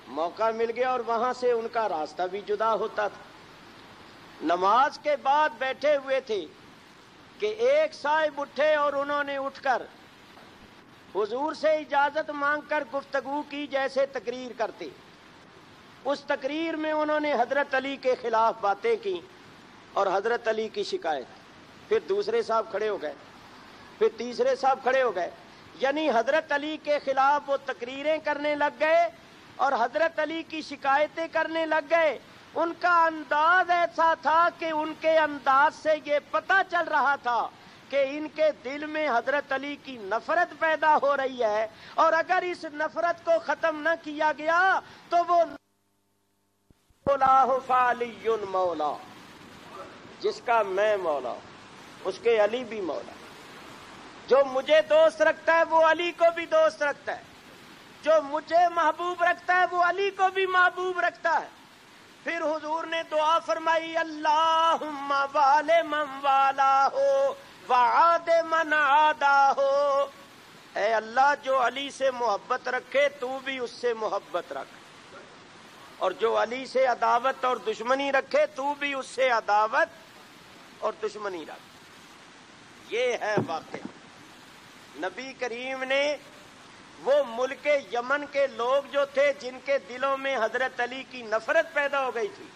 موقع مل گیا اور وہاں سے ان کا راستہ بھی جدا ہوتا تھا۔ نماز کے بعد بیٹھے ہوئے تھے کہ ایک صاحب اٹھے اور انہوں نے اٹھ کر حضور سے اجازت مانگ کر گفتگو کی جیسے تقریر کرتے۔ اس تقریر میں انہوں نے حضرت علی کے خلاف باتیں کی اور حضرت علی کی شکایت۔ پھر دوسرے صاحب کھڑے ہو گئے، پھر تیسرے صاحب کھڑے ہو گئے، یعنی حضرت علی کے خلاف وہ تقریریں کرنے لگ گئے اور حضرت علی کی شکایتیں کرنے لگ گئے. ان کا انداز ایسا تھا کہ ان کے انداز سے یہ پتہ چل رہا تھا کہ ان کے دل میں حضرت علی کی نفرت پیدا ہو رہی ہے، اور اگر اس نفرت کو ختم نہ کیا گیا تو وہ مولا فعلی مولا، جس کا میں مولا اس کے علی بھی مولا. جو مجھے دوست رکھتا ہے وہ علی کو بھی دوست رکھتا ہے، جو مجھے محبوب رکھتا ہے وہ علی کو بھی محبوب رکھتا ہے. پھر حضور نے دعا فرمائی اللہم وال من والا ہو وعاد من عادا ہو. اے اللہ جو علی سے محبت رکھے تو بھی اس سے محبت رکھ، اور جو علی سے عداوت اور دشمنی رکھے تو بھی اس سے عداوت اور دشمنی رکھ. یہ ہے واقعہ. نبی کریم نے وہ ملک یمن کے لوگ جو تھے جن کے دلوں میں حضرت علی کی نفرت پیدا ہو گئی تھی،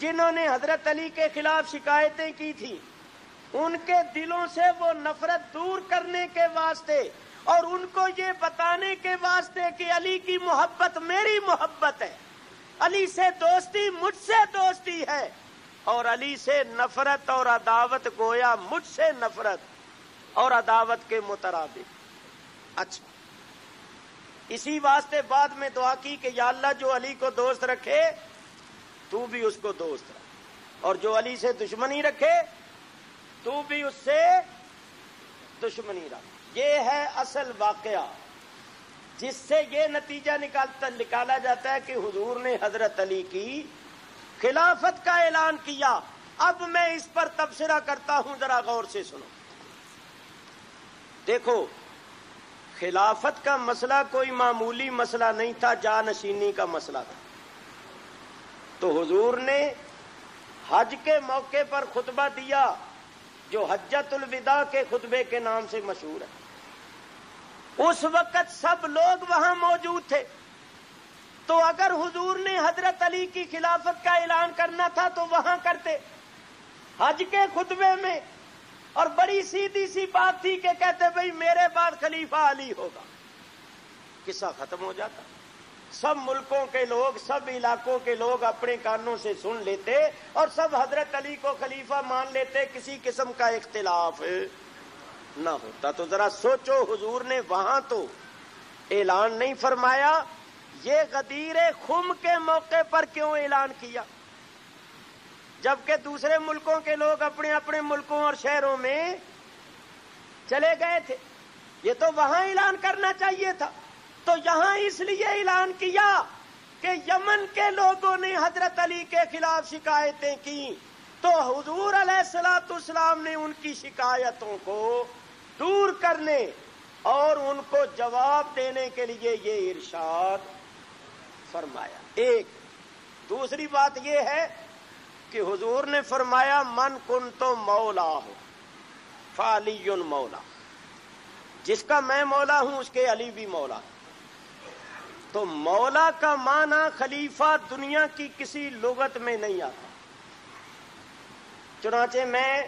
جنہوں نے حضرت علی کے خلاف شکایتیں کی تھی، ان کے دلوں سے وہ نفرت دور کرنے کے واسطے اور ان کو یہ بتانے کے واسطے کہ علی کی محبت میری محبت ہے، علی سے دوستی مجھ سے دوستی ہے، اور علی سے نفرت اور عداوت گویا مجھ سے نفرت اور عداوت کے مترادف. اچھا، اسی واسطے بعد میں دعا کی کہ یا اللہ جو علی کو دوست رکھے تو بھی اس کو دوست رکھ، اور جو علی سے دشمنی رکھے تو بھی اس سے دشمنی رکھ. یہ ہے اصل واقعہ جس سے یہ نتیجہ نکالا جاتا ہے کہ حضور نے حضرت علی کی خلافت کا اعلان کیا. اب میں اس پر تبصرہ کرتا ہوں، ذرا غور سے سنو. دیکھو، خلافت کا مسئلہ کوئی معمولی مسئلہ نہیں تھا، جانشینی کا مسئلہ تھا. تو حضور نے حج کے موقع پر خطبہ دیا جو حجۃ الوداع کے خطبے کے نام سے مشہور ہے. اس وقت سب لوگ وہاں موجود تھے، تو اگر حضور نے حضرت علی کی خلافت کا اعلان کرنا تھا تو وہاں کرتے، حج کے خطبے میں. اور بڑی سیدھی سی بات تھی کہ کہتے بھئی میرے بعد خلیفہ علی ہوگا، قصہ ختم ہو جاتا. سب ملکوں کے لوگ، سب علاقوں کے لوگ اپنے کانوں سے سن لیتے اور سب حضرت علی کو خلیفہ مان لیتے، کسی قسم کا اختلاف نہ ہوتا. تو ذرا سوچو، حضور نے وہاں تو اعلان نہیں فرمایا، یہ غدیر خم کے موقع پر کیوں اعلان کیا جبکہ دوسرے ملکوں کے لوگ اپنے اپنے ملکوں اور شہروں میں چلے گئے تھے؟ یہ تو وہاں اعلان کرنا چاہیے تھا. تو یہاں اس لیے اعلان کیا کہ یمن کے لوگوں نے حضرت علی کے خلاف شکایتیں کی، تو حضور علیہ الصلوۃ والسلام نے ان کی شکایتوں کو دور کرنے اور ان کو جواب دینے کے لیے یہ ارشاد فرمایا. ایک دوسری بات یہ ہے کہ حضور نے فرمایا من کنت مولا ہو فعلی مولا، جس کا میں مولا ہوں اس کے علی بھی مولا. تو مولا کا معنی خلیفہ دنیا کی کسی لغت میں نہیں آتا. چنانچہ میں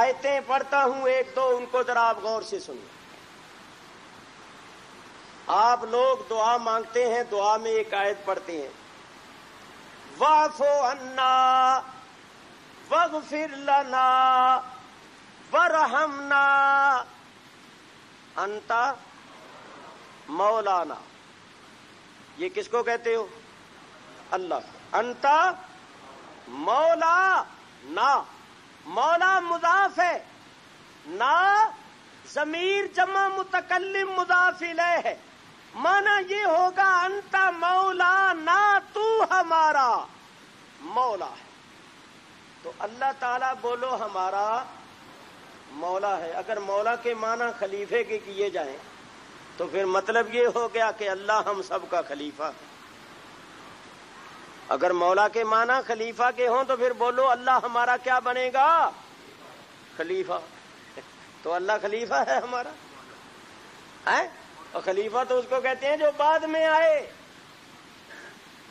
آیتیں پڑھتا ہوں ایک دو، ان کو ذرا آپ غور سے سنیں. آپ لوگ دعا مانگتے ہیں، دعا میں ایک آیت پڑھتے ہیں واعف عنا واغفر لنا وارحمنا انت مولانا. یہ کس کو کہتے ہو؟ اللہ. انت مولا نا، مولا مضاف ہے، نا ضمیر جمع متکلم مضاف الیہ ہے. مانا یہ ہوگا انت مولا نا، تو ہمارا مولا ہے. تو اللہ تعالیٰ بولو ہمارا مولا ہے. اگر مولا کے معنی خلیفے کے کیے جائیں تو پھر مطلب یہ ہو گیا کہ اللہ ہم سب کا خلیفہ ہے. اگر مولا کے معنی خلیفہ کے ہوں تو پھر بولو اللہ ہمارا کیا بنے گا؟ خلیفہ. تو اللہ خلیفہ ہے ہمارا ہے، اور خلیفہ تو اس کو کہتے ہیں جو بعد میں آئے.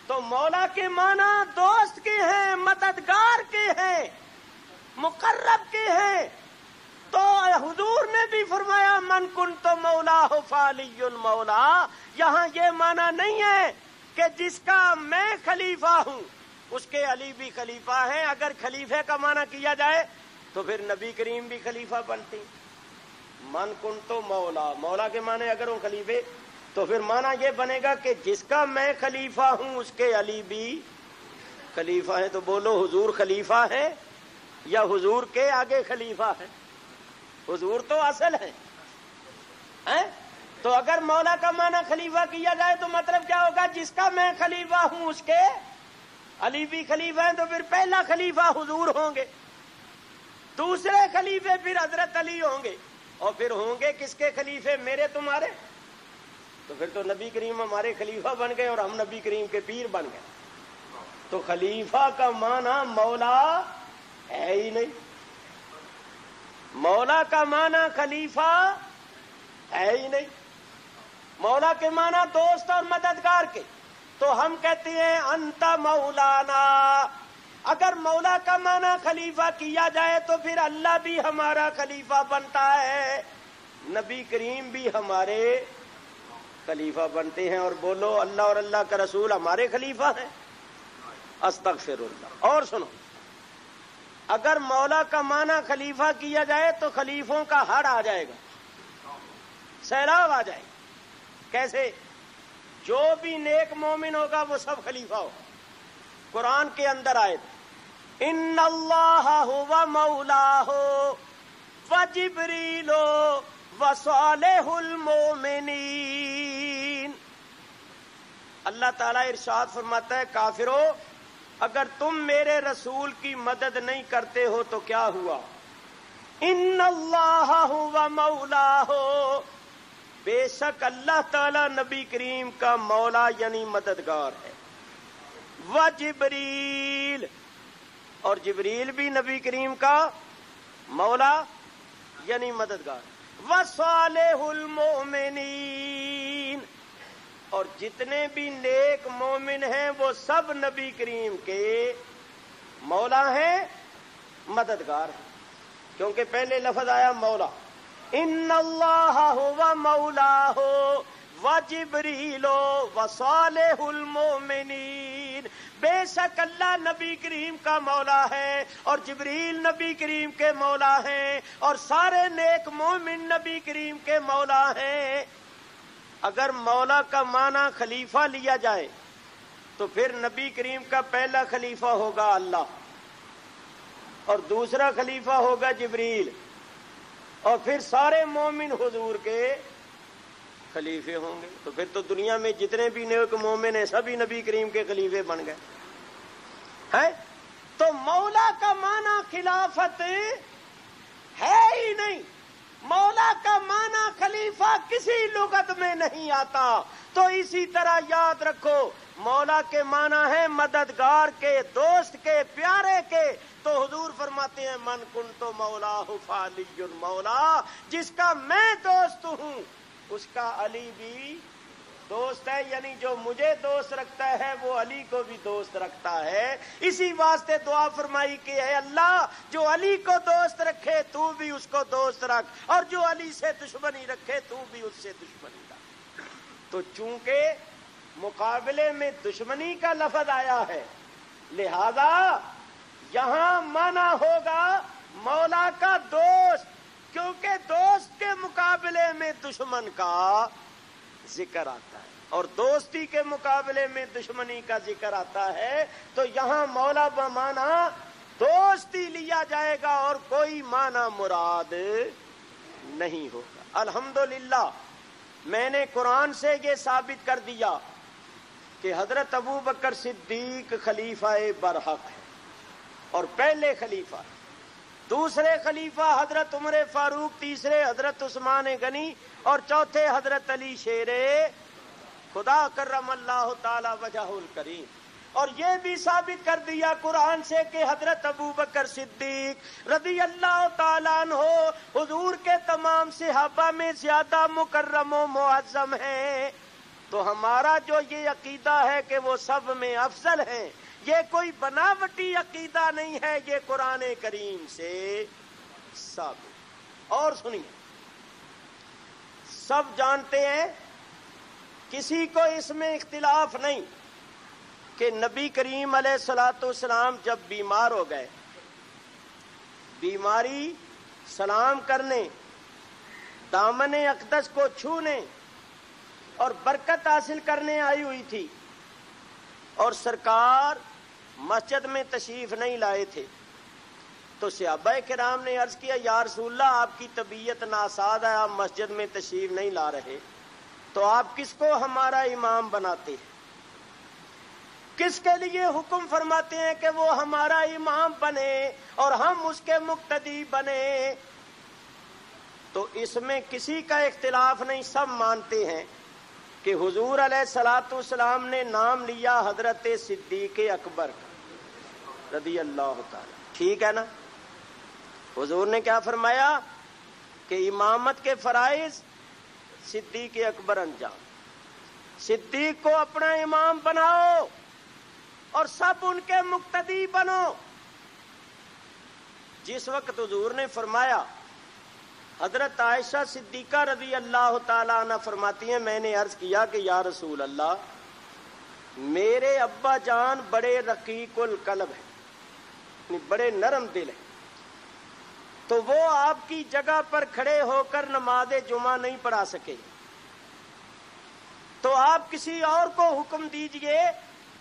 تو مولا کے معنی دوست کے ہیں، مددگار کے ہیں، مقرب کے ہیں. تو حضور نے بھی فرمایا من کنت مولا فعلی مولا. یہاں یہ معنی نہیں ہے کہ جس کا میں خلیفہ ہوں اس کے علی بھی خلیفہ ہیں. اگر خلیفے کا معنی کیا جائے تو پھر نبی کریم بھی خلیفہ بنتے. من کنت مولا، مولا کے معنی اگر ہوں خلیفے تو پھر معنی یہ بنے گا کہ جس کا میں خلیفہ ہوں اس کے علی بھی خلیفہ ہیں. تو بولو حضور خلیفہ ہے یا حضور کے آگے خلیفہ ہے؟ حضور تو اصل ہے. تو اگر مولا کا معنی خلیفہ کیا جائے تو مطلب کیا ہوگا؟ جس کا میں خلیفہ ہوں اس کے علی بھی خلیفہ ہیں. تو پھر پہلا خلیفہ حضور ہوں گے، دوسرے خلیفے پھر حضرت علی ہوں گے، اور پھر ہوں گے کس کے خلیفے؟ میرے تمہارے. تو پھر تو نبی کریم ہمارے خلیفہ بن گئے اور ہم نبی کریم کے پیر بن گئے. تو خلیفہ کا معنی مولا ہے ہی نہیں. مولا کا معنی خلیفہ ہے ہی نہیں. مولا کے معنی دوست اور مددگار کے. تو ہم کہتے ہیں انت مولانا. اگر مولا کا معنی خلیفہ کیا جائے تو پھر اللہ بھی ہمارا خلیفہ بنتا ہے، نبی کریم بھی ہمارے خلیفہ بنتے ہیں. اور بولو اللہ اور اللہ کا رسول ہمارے خلیفہ ہیں. استغفر اللہ. اور سنو، اگر مولا کا معنی خلیفہ کیا جائے تو خلیفوں کا ہڑ آ جائے گا، سیلاب آ جائے گا. کیسے؟ جو بھی نیک مومن ہوگا وہ سب خلیفہ ہوگا. قرآن کے اندر آیت ان اللہ هو مولاہ وجبریل وصالح المؤمنین. اللہ تعالیٰ ارشاد فرماتا ہے کافرو اگر تم میرے رسول کی مدد نہیں کرتے ہو تو کیا ہوا؟ ان اللہ هو مولاہ، بے شک اللہ تعالیٰ نبی کریم کا مولا یعنی مددگار ہے. وجبریل، اور جبریل بھی نبی کریم کا مولا یعنی مددگار. وصالح المؤمنین، اور جتنے بھی نیک مومن ہیں وہ سب نبی کریم کے مولا ہیں، مددگار ہیں. کیونکہ پہلے لفظ آیا مولا. ان اللہ هو مولاہ وجبریل وصالح المؤمنین، بے شک اللہ نبی کریم کا مولا ہے اور جبریل نبی کریم کے مولا ہیں اور سارے نیک مومن نبی کریم کے مولا ہیں. اگر مولا کا معنی خلیفہ لیا جائے تو پھر نبی کریم کا پہلا خلیفہ ہوگا اللہ، اور دوسرا خلیفہ ہوگا جبریل، اور پھر سارے مومن حضور کے خلیفے ہوں گے. تو پھر تو دنیا میں جتنے بھی نیک مومن ہیں سبھی نبی کریم کے خلیفے بن گئے ہیں. تو مولا کا معنی خلافت ہے ہی نہیں. مولا کا معنی خلیفہ کسی لغت میں نہیں آتا. تو اسی طرح یاد رکھو مولا کے معنی ہے مددگار کے، دوست کے، پیارے کے. تو حضور فرماتے ہیں من کنت مولا فعلی مولا، جس کا میں دوست ہوں اس کا علی بھی دوست ہے. یعنی جو مجھے دوست رکھتا ہے وہ علی کو بھی دوست رکھتا ہے. اسی واسطے دعا فرمائی کہ اے اللہ جو علی کو دوست رکھے تو بھی اس کو دوست رکھ، اور جو علی سے دشمنی رکھے تو بھی اس سے دشمنی رکھ. تو چونکہ مقابلے میں دشمنی کا لفظ آیا ہے لہذا یہاں مانا ہوگا مولا کا دوست، کیونکہ دوست کے مقابلے میں دشمن کا ذکر آتا ہے اور دوستی کے مقابلے میں دشمنی کا ذکر آتا ہے. تو یہاں مولا بمانا دوستی لیا جائے گا اور کوئی معنی مراد نہیں ہوگا. الحمدللہ میں نے قرآن سے یہ ثابت کر دیا کہ حضرت ابو بکر صدیق خلیفہ برحق ہے اور پہلے خلیفہ، دوسرے خلیفہ حضرت عمر فاروق، تیسرے حضرت عثمان غنی اور چوتھے حضرت علی شیر خدا کرم اللہ تعالی وجہ الکریم. اور یہ بھی ثابت کر دیا قرآن سے کہ حضرت ابو بکر صدیق رضی اللہ تعالیٰ عنہ حضور کے تمام صحابہ میں زیادہ مکرم و معظم ہیں. تو ہمارا جو یہ عقیدہ ہے کہ وہ سب میں افضل ہیں، یہ کوئی بناوٹی عقیدہ نہیں ہے، یہ قرآن کریم سے ثابت. اور سنیے، سب جانتے ہیں، کسی کو اس میں اختلاف نہیں کہ نبی کریم علیہ الصلوۃ والسلام جب بیمار ہو گئے، بیماری سلام کرنے، دامن اقدس کو چھونے اور برکت حاصل کرنے آئی ہوئی تھی، اور سرکار مسجد میں تشریف نہیں لائے تھے، تو صحابہ کرام نے عرض کیا یا رسول اللہ آپ کی طبیعت ناساز ہے، آپ مسجد میں تشریف نہیں لا رہے، تو آپ کس کو ہمارا امام بناتے ہیں؟ کس کے لیے حکم فرماتے ہیں کہ وہ ہمارا امام بنے اور ہم اس کے مقتدی بنے؟ تو اس میں کسی کا اختلاف نہیں، سب مانتے ہیں کہ حضور علیہ الصلوۃ والسلام نے نام لیا حضرت صدیق اکبر کا رضی اللہ تعالی، ٹھیک ہے نا؟ حضور نے کیا فرمایا کہ امامت کے فرائض صدیق اکبر انجام، صدیق کو اپنا امام بناؤ اور سب ان کے مقتدی بنو۔ جس وقت حضور نے فرمایا، حضرت عائشہ صدیقہ رضی اللہ تعالی عنہ فرماتی ہیں میں نے عرض کیا کہ یا رسول اللہ میرے ابا جان بڑے رقیق القلب ہیں، بڑے نرم دل ہیں، تو وہ آپ کی جگہ پر کھڑے ہو کر نماز جمعہ نہیں پڑھا سکے، تو آپ کسی اور کو حکم دیجئے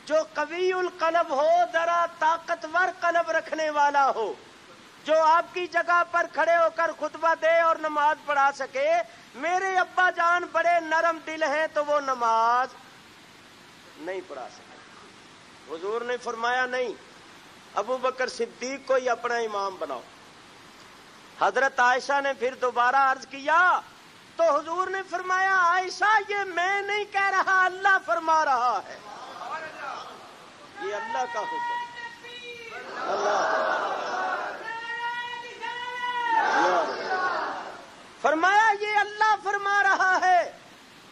جو قوی القلب ہو، ذرا طاقتور قلب رکھنے والا ہو، جو آپ کی جگہ پر کھڑے ہو کر خطبہ دے اور نماز پڑھا سکے۔ میرے ابا جان بڑے نرم دل ہیں تو وہ نماز نہیں پڑھا سکے۔ حضور نے فرمایا نہیں، ابو بکر صدیق کو ہی اپنا امام بناؤ۔ حضرت عائشہ نے پھر دوبارہ عرض کیا تو حضور نے فرمایا عائشہ یہ میں نہیں کہہ رہا، اللہ فرما رہا ہے، یہ اللہ کا حکم، فرمایا یہ اللہ فرما رہا ہے۔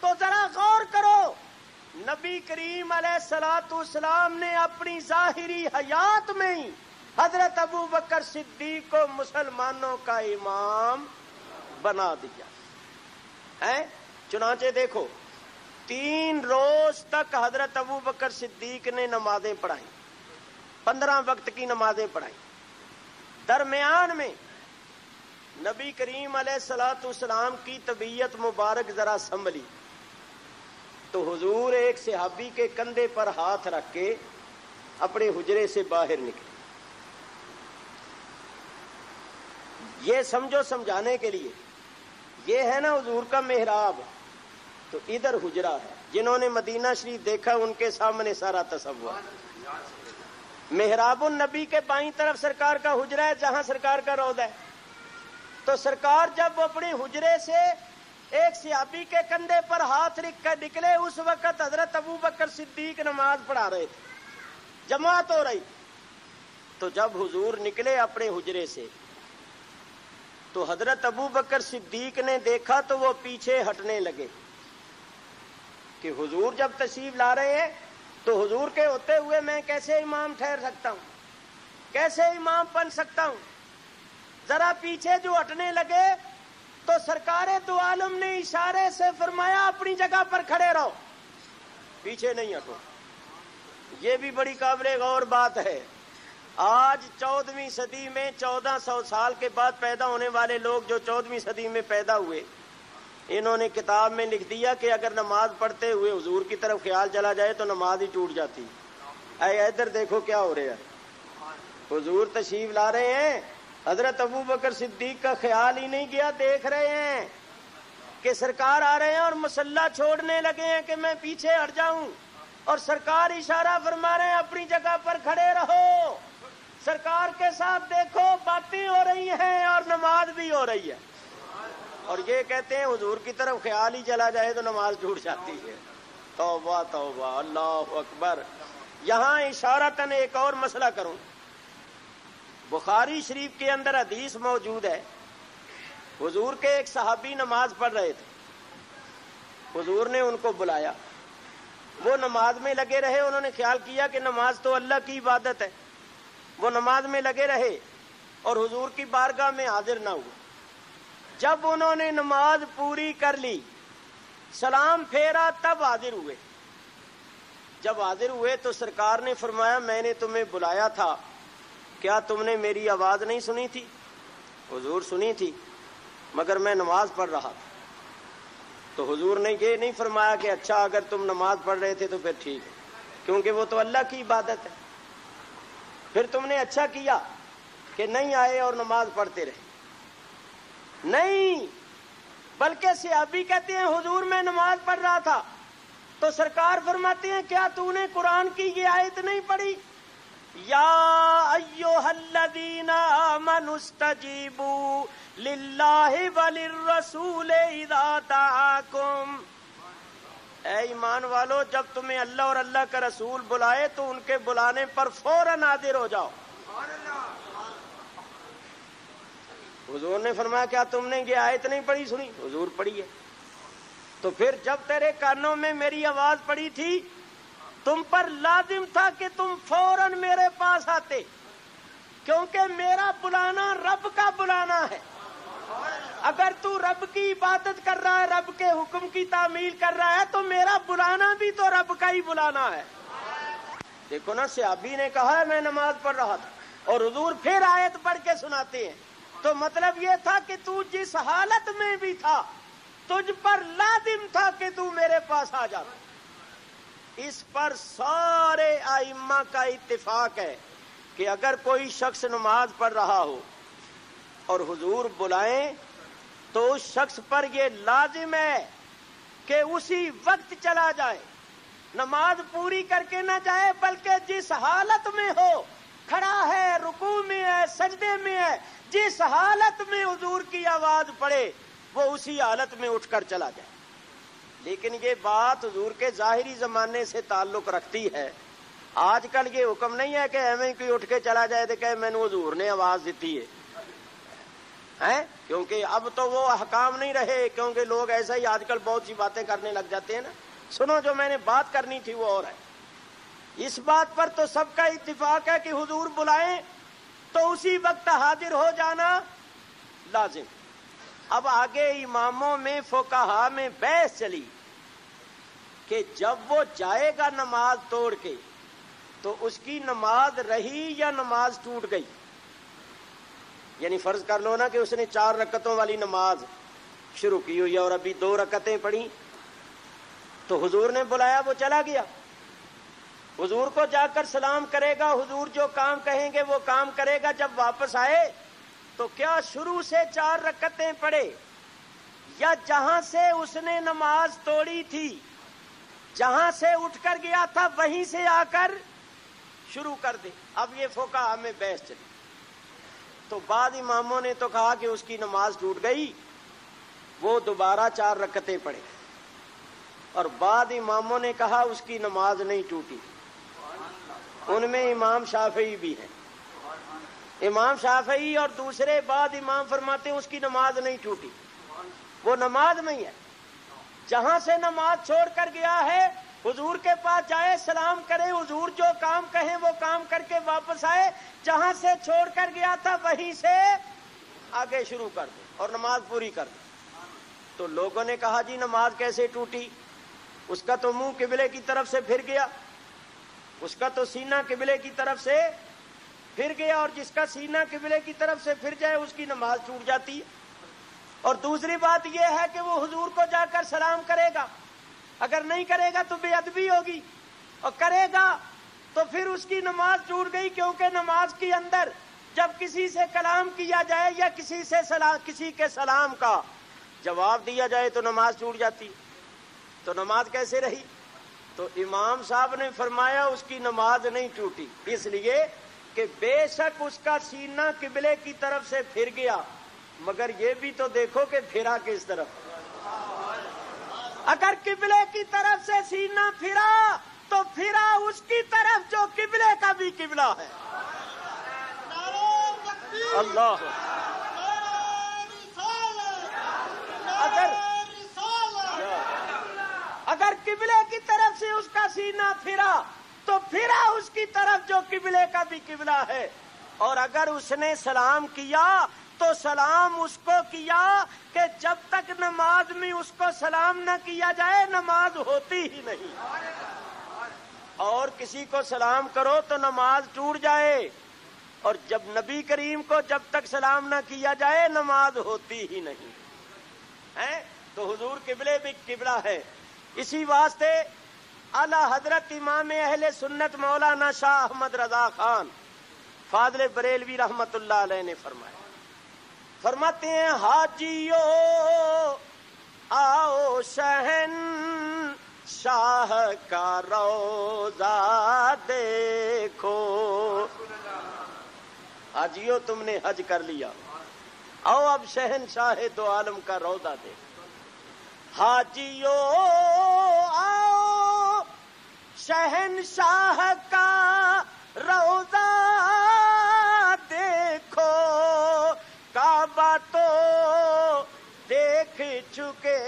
تو ذرا غور کرو، نبی کریم علیہ الصلوۃ والسلام نے اپنی ظاہری حیات میں ہی حضرت ابو بکر صدیق کو مسلمانوں کا امام بنا دیا ہے۔ چنانچہ دیکھو 3 روز تک حضرت ابو بکر صدیق نے نمازیں پڑھائیں، 15 وقت کی نمازیں پڑھائیں۔ درمیان میں نبی کریم علیہ الصلوۃ والسلام کی طبیعت مبارک ذرا سنبھلی تو حضور ایک صحابی کے کندھے پر ہاتھ رکھ کے اپنے حجرے سے باہر نکلے۔ یہ سمجھو سمجھانے کے لیے، یہ ہے نا حضور کا محراب، تو ادھر حجرہ ہے، جنہوں نے مدینہ شریف دیکھا ان کے سامنے سارا تصور۔ محراب النبی کے بائیں طرف سرکار کا حجرہ ہے جہاں سرکار کا روضہ ہے، تو سرکار جب اپنے حجرے سے ایک صحابی کے کندھے پر ہاتھ رکھ کر نکلے، اس وقت حضرت ابو بکر صدیق نماز پڑھا رہے تھے، جماعت ہو رہی۔ تو جب حضور نکلے اپنے حجرے سے تو حضرت ابو بکر صدیق نے دیکھا تو وہ پیچھے ہٹنے لگے کہ حضور جب تشریف لا رہے ہیں تو حضور کے ہوتے ہوئے میں کیسے امام ٹھہر سکتا ہوں، کیسے امام بن سکتا ہوں۔ ذرا پیچھے جو ہٹنے لگے تو سرکار دو عالم نے اشارے سے فرمایا اپنی جگہ پر کھڑے رہو، پیچھے نہیں ہٹو۔ یہ بھی بڑی قابل غور بات ہے۔ آج 14ویں صدی میں 1400 سال کے بعد پیدا ہونے والے لوگ جو 14ویں صدی میں پیدا ہوئے، انہوں نے کتاب میں لکھ دیا کہ اگر نماز پڑھتے ہوئے حضور کی طرف خیال چلا جائے تو نماز ہی ٹوٹ جاتی۔ اے ادھر دیکھو کیا ہو رہا ہے، حضور تشریف لا رہے ہیں، حضرت ابو بکر صدیق کا خیال ہی نہیں گیا، دیکھ رہے ہیں کہ سرکار آ رہے ہیں اور مصلی چھوڑنے لگے ہیں کہ میں پیچھے ہٹ جاؤں، اور سرکار اشارہ فرما رہے ہیں اپنی جگہ پر کھڑے رہو۔ سرکار کے ساتھ دیکھو باتیں ہو رہی ہیں اور نماز بھی ہو رہی ہے، اور یہ کہتے ہیں حضور کی طرف خیال ہی چلا جائے تو نماز ٹوٹ جاتی ہے۔ توبہ توبہ، اللہ اکبر۔ یہاں اشارتاً ایک اور مسئلہ کروں، بخاری شریف کے اندر حدیث موجود ہے، حضور کے ایک صحابی نماز پڑھ رہے تھے، حضور نے ان کو بلایا، وہ نماز میں لگے رہے، انہوں نے خیال کیا کہ نماز تو اللہ کی عبادت ہے، وہ نماز میں لگے رہے اور حضور کی بارگاہ میں حاضر نہ ہوئے۔ جب انہوں نے نماز پوری کر لی، سلام پھیرا، تب حاضر ہوئے۔ جب حاضر ہوئے تو سرکار نے فرمایا میں نے تمہیں بلایا تھا، کیا تم نے میری آواز نہیں سنی تھی؟ حضور سنی تھی، مگر میں نماز پڑھ رہا تھا۔ تو حضور نے یہ نہیں فرمایا کہ اچھا اگر تم نماز پڑھ رہے تھے تو پھر ٹھیک ہے، کیونکہ وہ تو اللہ کی عبادت ہے، پھر تم نے اچھا کیا کہ نہیں آئے اور نماز پڑھتے رہے۔ نہیں، بلکہ صحابی کہتے ہیں حضور میں نماز پڑھ رہا تھا، تو سرکار فرماتے ہیں کیا تو نے قرآن کی یہ آیت نہیں پڑھی؟ یا ایھا الذین آمنوا استجیبوا للہ وللرسول اذا دعاکم، اے ایمان والو جب تمہیں اللہ اور اللہ کا رسول بلائے تو ان کے بلانے پر فوراً حاضر ہو جاؤ۔ حضور نے فرمایا کیا تم نے یہ آیت نہیں پڑھی؟ سنی؟ حضور پڑھی ہے۔ تو پھر جب تیرے کانوں میں میری آواز پڑی تھی تم پر لازم تھا کہ تم فوراً میرے پاس آتے، کیونکہ میرا بلانا رب کا بلانا ہے۔ اگر تو رب کی عبادت کر رہا ہے، رب کے حکم کی تعمیل کر رہا ہے، تو میرا بلانا بھی تو رب کا ہی بلانا ہے۔ دیکھو نا، صحابی نے کہا ہے میں نماز پڑھ رہا تھا، اور حضور پھر آیت پڑھ کے سناتے ہیں، تو مطلب یہ تھا کہ تو جس حالت میں بھی تھا تجھ پر لازم تھا کہ تو میرے پاس آ جاتا۔ اس پر سارے ائمہ کا اتفاق ہے کہ اگر کوئی شخص نماز پڑھ رہا ہو اور حضور بلائیں تو اس شخص پر یہ لازم ہے کہ اسی وقت چلا جائے، نماز پوری کر کے نہ جائے، بلکہ جس حالت میں ہو، کھڑا ہے، رکوع میں ہے، سجدے میں ہے، جس حالت میں حضور کی آواز پڑے وہ اسی حالت میں اٹھ کر چلا جائے۔ لیکن یہ بات حضور کے ظاہری زمانے سے تعلق رکھتی ہے، آج کل یہ حکم نہیں ہے کہ ایویں کوئی اٹھ کے چلا جائے تو کہ میں نے حضور نے آواز دیتی ہے، کیونکہ اب تو وہ احکام نہیں رہے، کیونکہ لوگ ایسا ہی آج کل بہت سی باتیں کرنے لگ جاتے ہیں نا۔ سنو، جو میں نے بات کرنی تھی وہ اور ہے۔ اس بات پر تو سب کا اتفاق ہے کہ حضور بلائیں تو اسی وقت حاضر ہو جانا لازم۔ اب آگے اماموں میں، فقہا میں بحث چلی کہ جب وہ جائے گا نماز توڑ کے تو اس کی نماز رہی یا نماز ٹوٹ گئی؟ یعنی فرض کر لو نا کہ اس نے 4 رکعتوں والی نماز شروع کی ہوئی اور ابھی 2 رکعتیں پڑھی، تو حضور نے بلایا، وہ چلا گیا، حضور کو جا کر سلام کرے گا، حضور جو کام کہیں گے وہ کام کرے گا، جب واپس آئے تو کیا شروع سے 4 رکعتیں پڑھے، یا جہاں سے اس نے نماز توڑی تھی، جہاں سے اٹھ کر گیا تھا وہیں سے آ کر شروع کر دے؟ اب یہ فقہا میں بحث چلی۔ تو بعض اماموں نے تو کہا کہ اس کی نماز ٹوٹ گئی، وہ دوبارہ 4 رکعتیں پڑھے، اور بعض اماموں نے کہا اس کی نماز نہیں ٹوٹی۔ ان میں امام شافعی بھی ہیں، امام شافعی اور دوسرے بعض امام فرماتے ہیں اس کی نماز نہیں ٹوٹی، وہ نماز نہیں ہے، جہاں سے نماز چھوڑ کر گیا ہے حضور کے پاس جائے، سلام کرے، حضور جو کام کہیں وہ کام کر کے واپس آئے، جہاں سے چھوڑ کر گیا تھا وہیں سے آگے شروع کر دے اور نماز پوری کر دے۔ تو لوگوں نے کہا جی نماز کیسے ٹوٹی؟ اس کا تو منہ قبلے کی طرف سے پھر گیا، اس کا تو سینہ قبلے کی طرف سے پھر گیا، اور جس کا سینہ قبلے کی طرف سے پھر جائے اس کی نماز ٹوٹ جاتی ہے۔ اور دوسری بات یہ ہے کہ وہ حضور کو جا کر سلام کرے گا، اگر نہیں کرے گا تو بے ادبی ہوگی، اور کرے گا تو پھر اس کی نماز ٹوٹ گئی، کیونکہ نماز کے اندر جب کسی سے کلام کیا جائے یا کسی کے سلام کا جواب دیا جائے تو نماز ٹوٹ جاتی، تو نماز کیسے رہی؟ تو امام صاحب نے فرمایا اس کی نماز نہیں ٹوٹی، اس لیے کہ بے شک اس کا سینہ قبلے کی طرف سے پھر گیا، مگر یہ بھی تو دیکھو کہ پھرا کس طرف۔ اگر قبلے کی طرف سے سینہ پھرا تو پھرا اس کی طرف جو قبلے کا بھی قبلہ ہے۔ اللہ اگر قبلے کی طرف سے اس کا سینہ پھرا تو پھرا اس کی طرف جو قبلے کا بھی قبلہ ہے، اور اگر اس نے سلام کیا تو سلام اس کو کیا کہ جب تک نماز میں اس کو سلام نہ کیا جائے نماز ہوتی ہی نہیں، اور کسی کو سلام کرو تو نماز ٹوٹ جائے، اور جب نبی کریم کو جب تک سلام نہ کیا جائے نماز ہوتی ہی نہیں ہے۔ تو حضور قبلے بھی قبلہ ہے۔ اسی واسطے اعلی حضرت امام اہل سنت مولانا شاہ احمد رضا خان فاضل بریلوی رحمت اللہ علیہ نے فرماتے ہیں حاجیو آؤ شہن شاہ کا روضہ دیکھو، حاجیو تم نے حج کر لیا، آؤ اب شہنشاہ دو عالم کا روضہ دیکھو۔ حاجیو آؤ شہنشاہ کا روضہ دیکھو، کعبہ تو دیکھ چکے،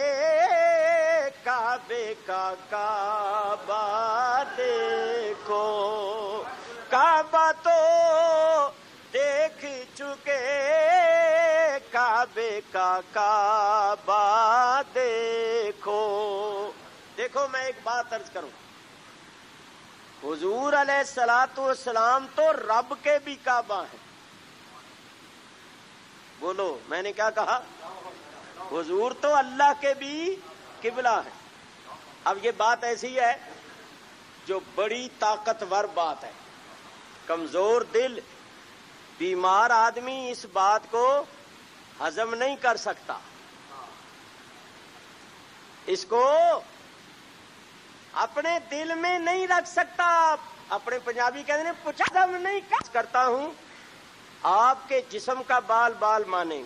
کعبے کا کعبہ دیکھو، کعبہ تو دیکھ چکے، کعبے کا کعبہ دیکھو۔ دیکھو میں ایک بات عرض کروں، حضور علیہ الصلوۃ والسلام تو رب کے بھی کعبہ ہیں۔ بولو میں نے کیا کہا؟ حضور تو اللہ کے بھی قبلہ ہے۔ اب یہ بات ایسی ہے جو بڑی طاقتور بات ہے، کمزور دل بیمار آدمی اس بات کو ہضم نہیں کر سکتا، اس کو اپنے دل میں نہیں رکھ سکتا۔ اپنے پنجابی کہتے ہیں ہضم نہیں کرتا ہوں، آپ کے جسم کا بال بال مانیں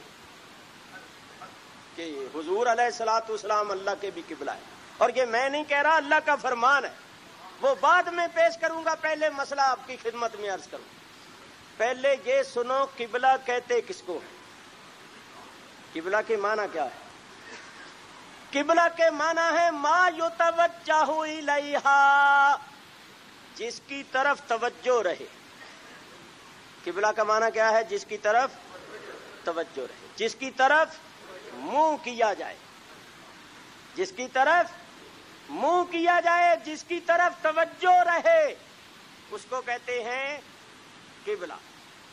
کہ حضور علیہ الصلوۃ والسلام اللہ کے بھی قبلہ ہے، اور یہ میں نہیں کہہ رہا، اللہ کا فرمان ہے، وہ بعد میں پیش کروں گا، پہلے مسئلہ آپ کی خدمت میں عرض کروں۔ پہلے یہ سنو قبلہ کہتے کس کو ہے؟ قبلہ کے معنی کیا ہے؟ قبلہ کے معنی ہے ما یتوجہ الیہا، جس کی طرف توجہ رہے۔ قبلہ کا معنی کیا ہے؟ جس کی طرف توجہ رہے، جس کی طرف منہ کیا جائے، جس کی طرف منہ کیا جائے، جس کی طرف توجہ رہے، اس کو کہتے ہیں قبلہ۔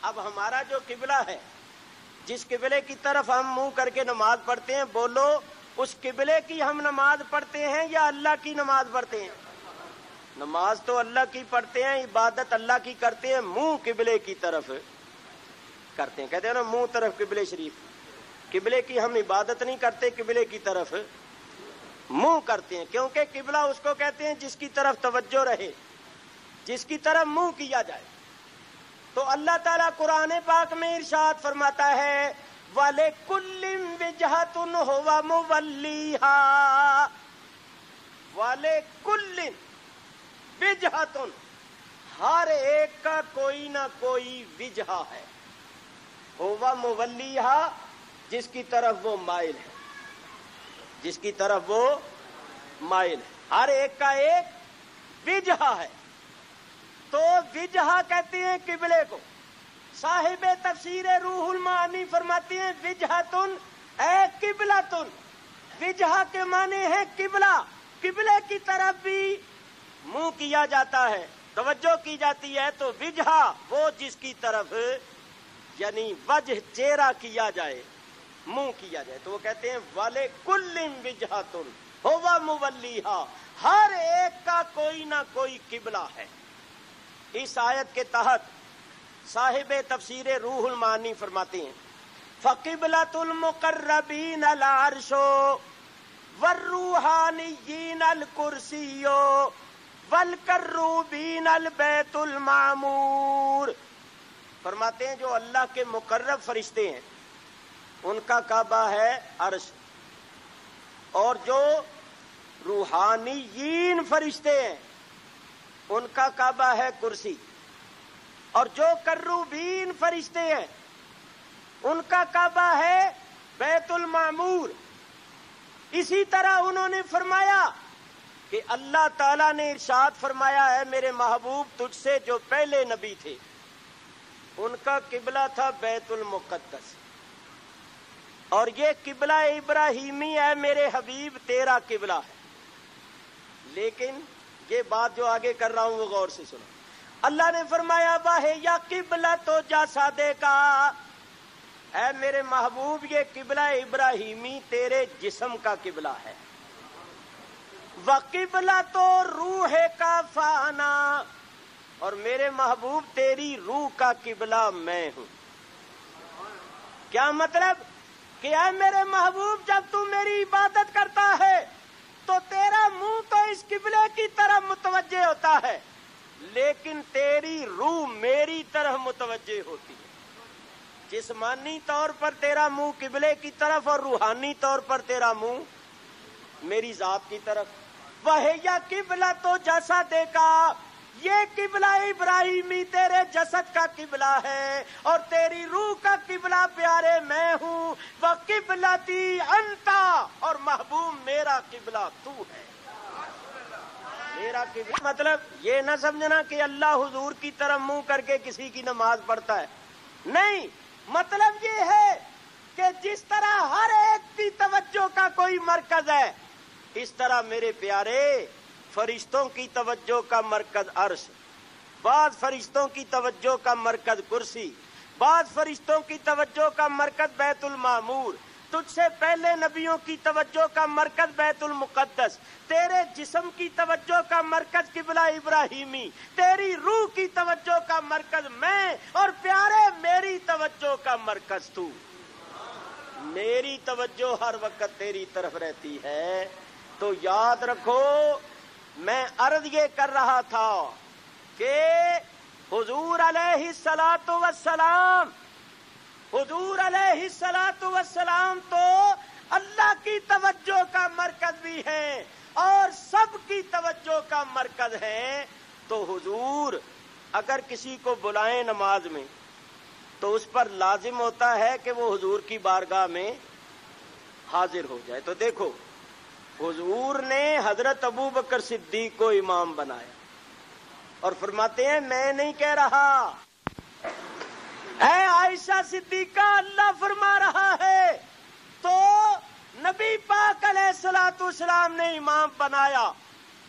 اب ہمارا جو قبلہ ہے، جس قبلے کی طرف ہم منہ کر کے نماز پڑھتے ہیں، بولو اس قبلے کی ہم نماز پڑھتے ہیں یا اللہ کی نماز پڑھتے ہیں؟ نماز تو اللہ کی پڑھتے ہیں، عبادت اللہ کی کرتے ہیں، منہ قبلے کی طرف کرتے ہیں، کہتے ہیں نا منہ طرف قبلے شریف۔ قبلے کی ہم عبادت نہیں کرتے، قبلے کی طرف منہ کرتے ہیں، کیونکہ قبلہ اس کو کہتے ہیں جس کی طرف توجہ رہے، جس کی طرف منہ کیا جائے۔ تو اللہ تعالیٰ قرآن پاک میں ارشاد فرماتا ہے وَلِكُلٍّ وِجْهَةٌ هُوَ مُوَلِّيهَا، وَلِكُلٍّ وِجْهَةٌ، ہر ایک کا کوئی نہ کوئی وجہہ ہے، هُوَ مُوَلِّيهَا، جس کی طرف وہ مائل ہے، جس کی طرف وہ مائل ہے، ہر ایک کا ایک وجہہ ہے۔ تو وجہہ کہتے ہیں قبلے کو۔ صاحب تفسیر روح المعانی فرماتے ہیں وجہتن اے قبلتن، وجہہ کے معنی ہے قبلہ، قبلے کی طرف بھی منہ کیا جاتا ہے، توجہ کی جاتی ہے، تو وجہہ وہ جس کی طرف یعنی وجہ چہرہ کیا جائے، منہ کیا جائے، تو وہ کہتے ہیں وَلِكُلٍّ وِجْهَةٌ هُوَ مُوَلِّيهَا، ہر ایک کا کوئی نہ کوئی قبلہ ہے۔ اس آیت کے تحت صاحب تفسیر روح المعانی فرماتے ہیں فَقِبْلَةُ الْمُقَرَّبِينَ الْعَرْشُ وَالرُّوحَانِيِّينَ الْكُرْسِيُّ وَالْكَرُّوبِينَ الْبَيْتُ الْمَعْمُورُ، فرماتے ہیں جو اللہ کے مقرب فرشتے ہیں ان کا کعبہ ہے عرش، اور جو روحانیین فرشتے ہیں ان کا کعبہ ہے کرسی، اور جو کروبین فرشتے ہیں ان کا کعبہ ہے بیت المعمور۔ اسی طرح انہوں نے فرمایا کہ اللہ تعالیٰ نے ارشاد فرمایا ہے میرے محبوب تجھ سے جو پہلے نبی تھے ان کا قبلہ تھا بیت المقدس، اور یہ قبلہ ابراہیمی ہے میرے حبیب تیرا قبلہ ہے. لیکن یہ بات جو آگے کر رہا ہوں وہ غور سے سنو. اللہ نے فرمایا واہ یا قبلہ تو جیسا دیکھا، اے میرے محبوب یہ قبلہ ابراہیمی تیرے جسم کا قبلہ ہے. وقبلہ تو روح کا فانا، اور میرے محبوب تیری روح کا قبلہ میں ہوں. کیا مطلب کہ اے میرے محبوب جب تو میری عبادت کرتا ہے تو تیرا منہ تو اس قبلے کی طرف متوجہ ہوتا ہے، لیکن تیری روح میری طرف متوجہ ہوتی ہے. جسمانی طور پر تیرا منہ قبلے کی طرف اور روحانی طور پر تیرا منہ میری ذات کی طرف. وہیا قبلہ تو جیسا دیکھا، یہ قبلہ ابراہیمی تیرے جسد کا قبلہ ہے اور تیری روح کا قبلہ پیارے میں ہوں. وقبلتی انتا، اور محبوب میرا قبلہ تو ہے. میرا قبلہ مطلب یہ نہ سمجھنا کہ اللہ حضور کی طرف منہ کر کے کسی کی نماز پڑھتا ہے، نہیں. مطلب یہ ہے کہ جس طرح ہر ایک کی توجہ کا کوئی مرکز ہے، اس طرح میرے پیارے فرشتوں کی توجہ کا مرکز عرش، بعض فرشتوں کی توجہ کا مرکز کرسی، بعض فرشتوں کی توجہ کا مرکز بیت المعمور، تجھ سے پہلے نبیوں کی توجہ کا مرکز بیت المقدس، تیرے جسم کی توجہ کا مرکز قبلہ ابراہیمی، تیری روح کی توجہ کا مرکز میں، اور پیارے میری توجہ کا مرکز تو. میری توجہ ہر وقت تیری طرف رہتی ہے. تو یاد رکھو میں عرض یہ کر رہا تھا کہ حضور علیہ الصلاۃ والسلام، حضور علیہ الصلاۃ والسلام تو اللہ کی توجہ کا مرکز بھی ہیں اور سب کی توجہ کا مرکز ہیں. تو حضور اگر کسی کو بلائیں نماز میں تو اس پر لازم ہوتا ہے کہ وہ حضور کی بارگاہ میں حاضر ہو جائے. تو دیکھو حضور نے حضرت ابو بکر صدیق کو امام بنایا اور فرماتے ہیں میں نہیں کہہ رہا، اے عائشہ صدیقہ اللہ فرما رہا ہے. تو نبی پاک علیہ الصلوۃ والسلام نے امام بنایا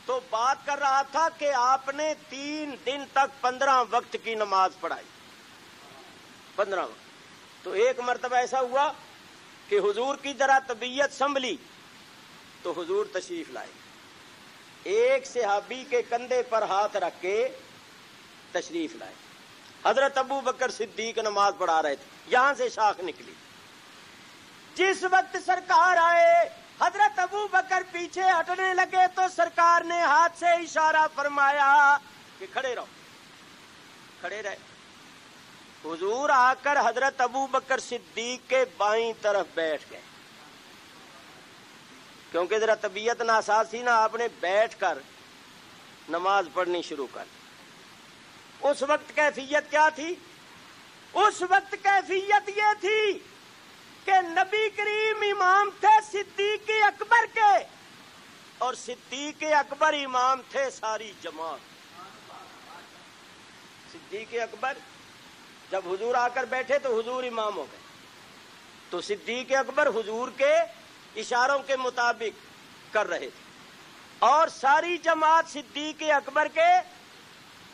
تو بات کر رہا تھا کہ آپ نے 3 دن تک 15 وقت کی نماز پڑھائی. 15 وقت. تو ایک مرتبہ ایسا ہوا کہ حضور کی ذرا طبیعت سنبھلی تو حضور تشریف لائے. ایک صحابی کے کندھے پر ہاتھ رکھ کے تشریف لائے. حضرت ابو بکر صدیق نماز پڑھا رہے تھے، یہاں سے شاخ نکلی. جس وقت سرکار آئے حضرت ابو بکر پیچھے ہٹنے لگے تو سرکار نے ہاتھ سے اشارہ فرمایا کہ کھڑے رہو. کھڑے رہے. حضور آ کر حضرت ابو بکر صدیق کے بائیں طرف بیٹھ گئے، کیونکہ ذرا طبیعت ناساز تھی نا، آپ نے بیٹھ کر نماز پڑھنی شروع کر. اس وقت کیفیت کیا تھی؟ اس وقت کیفیت یہ تھی کہ نبی کریم امام تھے صدیق اکبر کے، اور صدیق اکبر امام تھے ساری جماعت. صدیق اکبر جب حضور آ کر بیٹھے تو حضور امام ہو گئے، تو صدیق اکبر حضور کے اشاروں کے مطابق کر رہے تھے اور ساری جماعت صدیق اکبر کے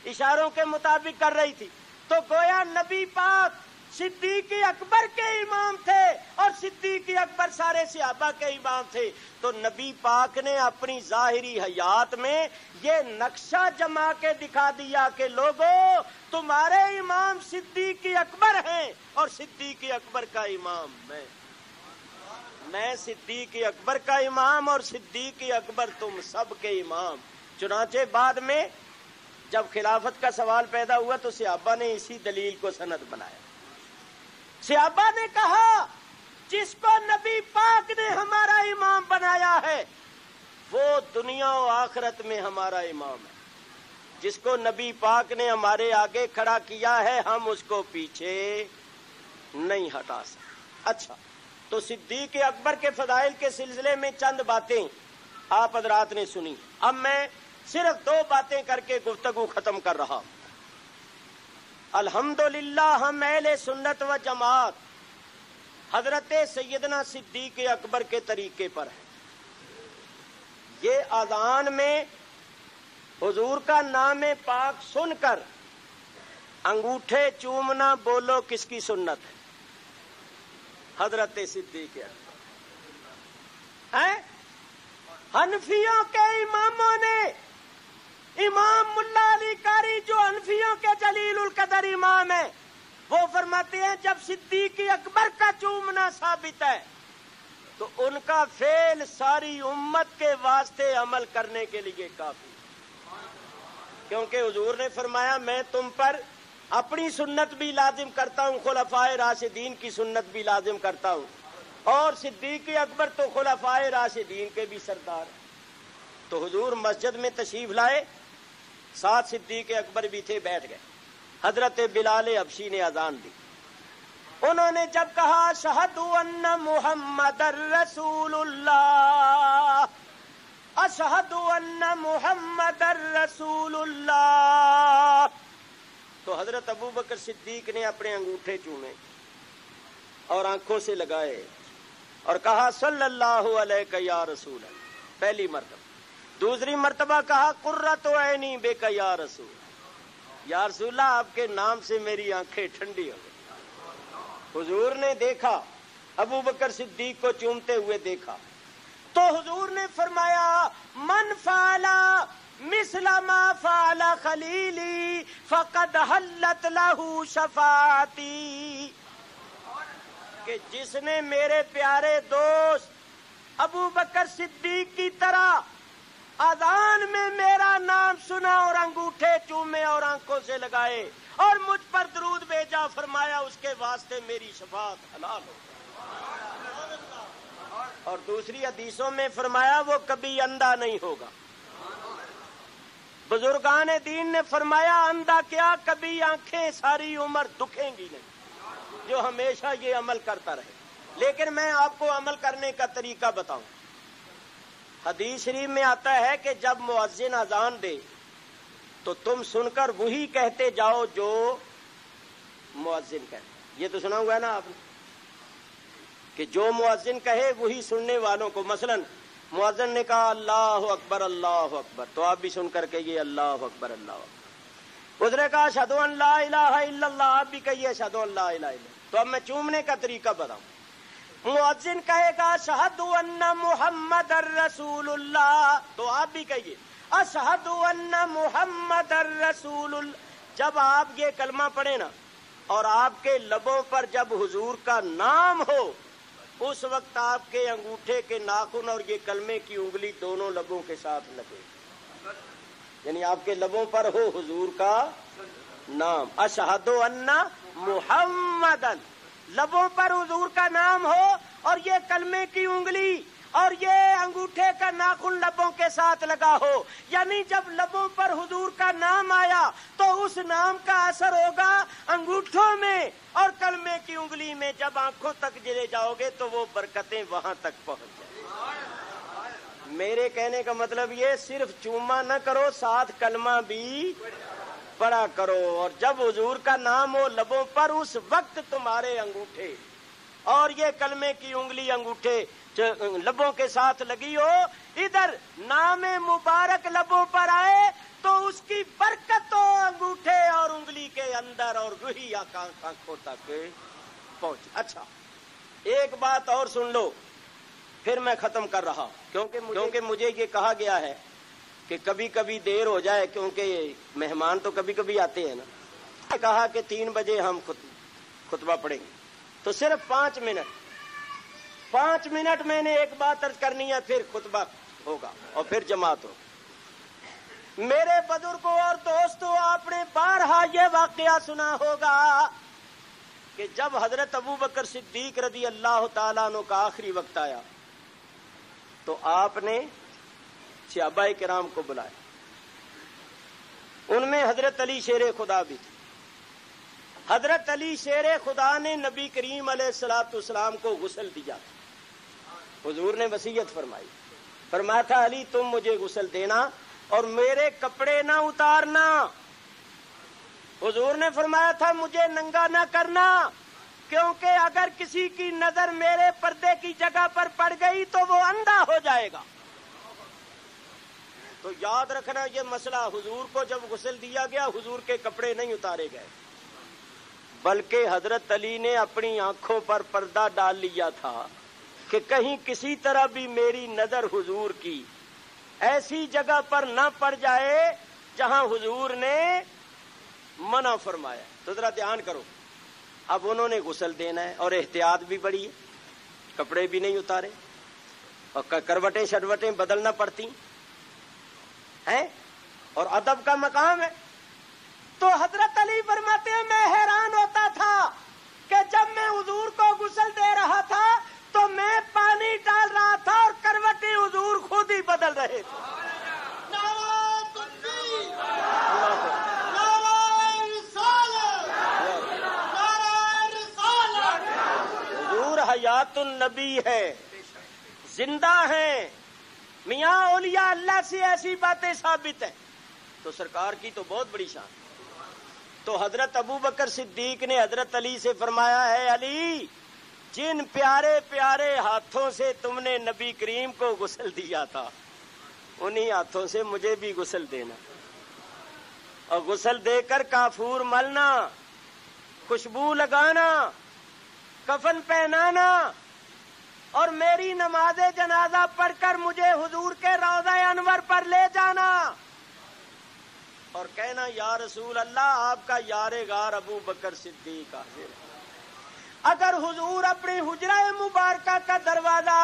اشاروں کے مطابق کر رہی تھی. تو گویا نبی پاک صدیق اکبر کے امام تھے اور صدیق اکبر سارے صحابہ کے امام تھے. تو نبی پاک نے اپنی ظاہری حیات میں یہ نقشہ جما کے دکھا دیا کہ لوگوں تمہارے امام صدیق اکبر ہیں اور صدیق اکبر کا امام میں صدیق اکبر کا امام اور صدیق اکبر تم سب کے امام. چنانچہ بعد میں جب خلافت کا سوال پیدا ہوا تو صحابہ نے اسی دلیل کو سند بنایا. صحابہ نے کہا جس کو نبی پاک نے ہمارا امام بنایا ہے وہ دنیا و آخرت میں ہمارا امام ہے. جس کو نبی پاک نے ہمارے آگے کھڑا کیا ہے ہم اس کو پیچھے نہیں ہٹا سکتے. اچھا، تو صدیق اکبر کے فضائل کے سلسلے میں چند باتیں آپ حضرات نے سنی. اب میں صرف 2 باتیں کر کے گفتگو ختم کر رہا ہوں. الحمدللہ ہم اہل سنت و جماعت حضرت سیدنا صدیق اکبر کے طریقے پر ہے۔ یہ اذان میں حضور کا نام پاک سن کر انگوٹھے چومنا بولو کس کی سنت ہے؟ حضرت صدیق اکبر ہے۔ حنفیوں کے اماموں نے، امام ملا علی قاری جو حنفیوں کے جلیل القدر امام ہیں، وہ فرماتے ہیں جب صدیق اکبر کا چومنا ثابت ہے تو ان کا فعل ساری امت کے واسطے عمل کرنے کے لیے کافی، کیونکہ حضور نے فرمایا میں تم پر اپنی سنت بھی لازم کرتا ہوں، خلفائے راشدین کی سنت بھی لازم کرتا ہوں، اور صدیق اکبر تو خلفائے راشدین کے بھی سردار ہیں۔ تو حضور مسجد میں تشریف لائے، ساتھ صدیق اکبر بھی تھے، بیٹھ گئے۔ حضرت بلال حبشی نے اذان دی، انہوں نے جب کہا اشہد ان محمد رسول اللہ، اشہد ان محمد رسول اللہ، تو حضرت ابو بکر صدیق نے اپنے انگوٹھے چومے اور آنکھوں سے لگائے اور کہا صلی اللہ علیہ یا رسول اللہ، پہلی مرتبہ۔ دوسری مرتبہ کہا قرۃ عینی بک یا رسول اللہ، یا رسول اللہ آپ کے نام سے میری آنکھیں ٹھنڈی ہو گئی۔ حضور نے دیکھا، ابو بکر صدیق کو چومتے ہوئے دیکھا، تو حضور نے فرمایا من فعل مثل ما فعل خلیلی فقد حلت لہ شفاعتی، کہ جس نے میرے پیارے دوست ابو بکر صدیق کی طرح اذان میں میرا نام سنا اور انگوٹھے چومے اور آنکھوں سے لگائے اور مجھ پر درود بھیجا، فرمایا اس کے واسطے میری شفاعت حلال ہو۔ اور دوسری حدیثوں میں فرمایا وہ کبھی اندھا نہیں ہوگا۔ بزرگان دین نے فرمایا اندھا کیا، کبھی آنکھیں ساری عمر دکھیں گی نہیں، جو ہمیشہ یہ عمل کرتا رہے۔ لیکن میں آپ کو عمل کرنے کا طریقہ بتاؤں۔ حدیث شریف میں آتا ہے کہ جب مؤذن اذان دے تو تم سن کر وہی کہتے جاؤ جو مؤذن کہے۔ یہ تو سنا ہوا ہے نا آپ نے کہ جو مؤذن کہے وہی سننے والوں کو، مثلا مؤذن نے کہا اللہ اکبر اللہ اکبر، تو آپ بھی سن کر کہیے اللہ اکبر اللہ اکبر۔ اس نے کہا اشہد ان لا الہ الا اللہ، آپ بھی کہیے اشہد ان لا الہ الا اللہ۔ تو اب میں چومنے کا طریقہ بتاؤں۔ مؤذن کہے گا اشہد ان محمد رسول اللہ، تو آپ بھی کہیے اشہد ان محمد رسول اللہ۔ جب آپ یہ کلمہ پڑھیں نا اور آپ کے لبوں پر جب حضور کا نام ہو، اس وقت آپ کے انگوٹھے کے ناخن اور یہ کلمے کی انگلی دونوں لبوں کے ساتھ لگے، یعنی آپ کے لبوں پر ہو حضور کا نام، اشہد ان محمدن، لبوں پر حضور کا نام ہو اور یہ کلمے کی انگلی اور یہ انگوٹھے کا ناخن لبوں کے ساتھ لگا ہو، یعنی جب لبوں پر حضور کا نام آیا تو اس نام کا اثر ہوگا انگوٹھوں میں اور کلمے کی انگلی میں۔ جب آنکھوں تک چلے جاؤ گے تو وہ برکتیں وہاں تک پہنچ جائیں۔ میرے کہنے کا مطلب یہ صرف چوما نہ کرو، ساتھ کلمہ بھی پڑھا کرو، اور جب حضور کا نام ہو لبوں پر اس وقت تمہارے انگوٹھے اور یہ کلمے کی انگلی انگوٹھے لبوں کے ساتھ لگی ہو، ادھر نام مبارک لبوں پر آئے تو اس کی برکت ہو انگوٹھے اور انگلی کے اندر اور وہی آنکھوں تک پہنچ۔ اچھا ایک بات اور سن لو پھر میں ختم کر رہا، کیونکہ مجھے یہ کہا گیا ہے کہ کبھی کبھی دیر ہو جائے، کیونکہ مہمان تو کبھی کبھی آتے ہیں نا۔ کہا کہ 3 بجے ہم خطبہ پڑھیں گے، تو صرف 5 منٹ میں نے ایک بات عرض کرنی ہے، پھر خطبہ ہوگا اور پھر جماعت ہوگا۔ میرے بزرگوں اور دوستوں، آپ نے بارہا یہ واقعہ سنا ہوگا کہ جب حضرت ابو بکر صدیق رضی اللہ تعالیٰ عنہ کا آخری وقت آیا تو آپ نے صحابہ کرام کو بلایا، ان میں حضرت علی شیر خدا بھی تھے۔ حضرت علی شیر خدا نے نبی کریم علیہ الصلوۃ والسلام کو غسل دیا، حضور نے وصیت فرمائی، فرمایا تھا علی تم مجھے غسل دینا اور میرے کپڑے نہ اتارنا۔ حضور نے فرمایا تھا مجھے ننگا نہ کرنا، کیونکہ اگر کسی کی نظر میرے پردے کی جگہ پر پڑ گئی تو وہ اندھا ہو جائے گا۔ تو یاد رکھنا یہ مسئلہ، حضور کو جب غسل دیا گیا حضور کے کپڑے نہیں اتارے گئے، بلکہ حضرت علی نے اپنی آنکھوں پر پردہ ڈال لیا تھا کہ کہیں کسی طرح بھی میری نظر حضور کی ایسی جگہ پر نہ پڑ جائے جہاں حضور نے منع فرمایا۔ تو ذرا دھیان کرو، اب انہوں نے غسل دینا ہے اور احتیاط بھی بڑی ہے، کپڑے بھی نہیں اتارے اور کروٹیں شروٹیں بدلنا پڑتی ہیں اور ادب کا مقام ہے۔ تو حضرت علی فرماتے ہیں میں حیران ہوتا تھا کہ جب میں حضور کو غسل دے رہا تھا تو میں پانی ڈال رہا تھا اور کروٹیں حضور خود ہی بدل رہے تھے۔ نعرہ تکبیر، نعرہ رسالت، نعرہ رسالت۔ حضور حیات النبی ہے، زندہ ہیں، میاں اولیاء اللہ سے ایسی باتیں ثابت ہیں، تو سرکار کی تو بہت بڑی شان۔ تو حضرت ابو بکر صدیق نے حضرت علی سے فرمایا ہے علی، جن پیارے پیارے ہاتھوں سے تم نے نبی کریم کو غسل دیا تھا انہی ہاتھوں سے مجھے بھی غسل دینا، اور غسل دے کر کافور ملنا، خوشبو لگانا، کفن پہنانا، اور میری نماز جنازہ پڑھ کر مجھے حضور کے روضہ انور پر لے جانا اور کہنا یا رسول اللہ آپ کا یار غار ابو بکر صدیق حاضر ہے۔ اگر حضور اپنی حجرہ مبارکہ کا دروازہ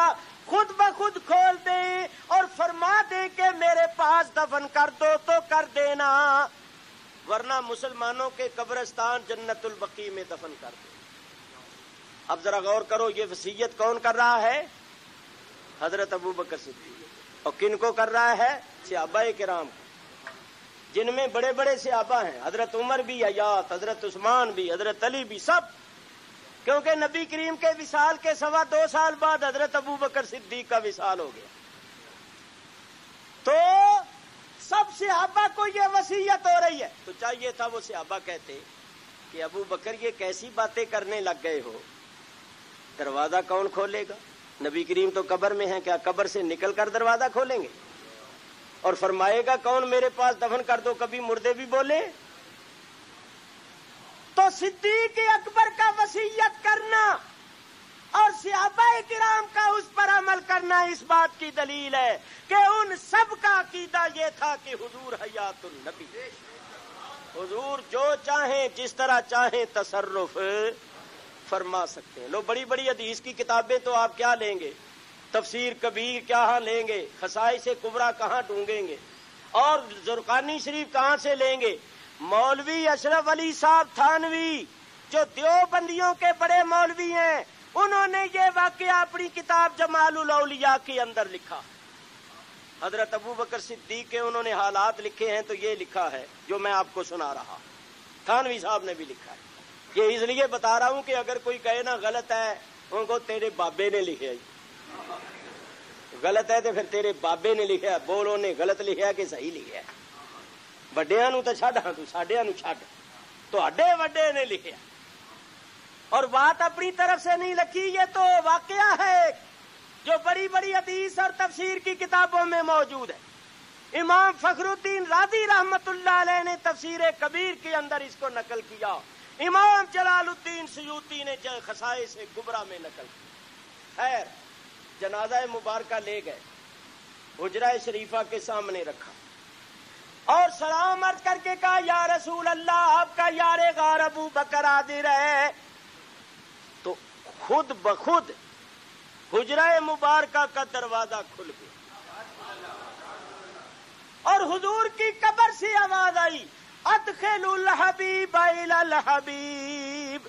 خود بخود کھول دیں اور فرما دیں کہ میرے پاس دفن کر دو تو کر دینا، ورنہ مسلمانوں کے قبرستان جنت البقیع میں دفن کر دو۔ اب ذرا غور کرو، یہ وصیت کون کر رہا ہے؟ حضرت ابو بکر صدیق۔ اور کن کو کر رہا ہے؟ صحابہ کرام کو، جن میں بڑے بڑے صحابہ ہیں، حضرت عمر بھی حیات، حضرت عثمان بھی، حضرت علی بھی، سب، کیونکہ نبی کریم کے وصال کے 2.25 سال بعد حضرت ابو بکر صدیق کا وصال ہو گیا۔ تو سب صحابہ کو یہ وصیت ہو رہی ہے، تو چاہیے تھا وہ صحابہ کہتے کہ ابو بکر یہ کیسی باتیں کرنے لگ گئے ہو، دروازہ کون کھولے گا؟ نبی کریم تو قبر میں ہیں، کیا قبر سے نکل کر دروازہ کھولیں گے؟ اور فرمائے گا کون میرے پاس دفن کر دو، کبھی مردے بھی بولے؟ تو صدیق اکبر کا وصیت کرنا اور صحابہ کرام کا اس پر عمل کرنا اس بات کی دلیل ہے کہ ان سب کا عقیدہ یہ تھا کہ حضور حیات النبی، حضور جو چاہیں جس طرح چاہیں تصرف فرما سکتے ہیں۔ لو بڑی بڑی حدیث کی کتابیں تو آپ کیا لیں گے، تفسیر کبیر کہاں لیں گے، خصائص کبریٰ کہاں ڈھونگیں گے، اور زرقانی شریف کہاں سے لیں گے؟ مولوی اشرف علی صاحب تھانوی جو دیوبندیوں کے بڑے مولوی ہیں، انہوں نے یہ واقعہ اپنی کتاب جمال الاولیاء کے اندر لکھا۔ حضرت ابو بکر صدیق کے انہوں نے حالات لکھے ہیں، تو یہ لکھا ہے جو میں آپ کو سنا رہا، تھانوی صاحب نے بھی لکھا ہے۔ یہ اس لیے بتا رہا ہوں کہ اگر کوئی کہے نا غلط ہے، ان کو تیرے بابے نے لکھا ہے، غلط ہے تو پھر تیرے بابے نے لکھا ہے، بولو نے غلط لکھا کہ صحیح لکھا ہے، وڈیاں نو تو چھڈ، ہاں تو ساڈیاں نو چھڈ، تہاڈے وڈے نے لکھا، اور بات اپنی طرف سے نہیں لکھی، یہ تو واقعہ ہے جو بڑی بڑی حدیث اور تفسیر کی کتابوں میں موجود ہے۔ امام فخر الدین رازی رحمت اللہ علیہ نے تفسیر کبیر کے اندر اس کو نقل کیا، امام جلال الدین سیوطی نے خصائص کبریٰ میں نقل کی۔ خیر، جنازہ مبارکہ لے گئے، حجرہ شریفہ کے سامنے رکھا اور سلام عرض کر کے کہا یا رسول اللہ آپ کا یار غار ابو بکر حاضر ہے۔ تو خود بخود حجرہ مبارکہ کا دروازہ کھل گیا اور حضور کی قبر سے آواز آئی ادخلوا الحبیب الی الحبیب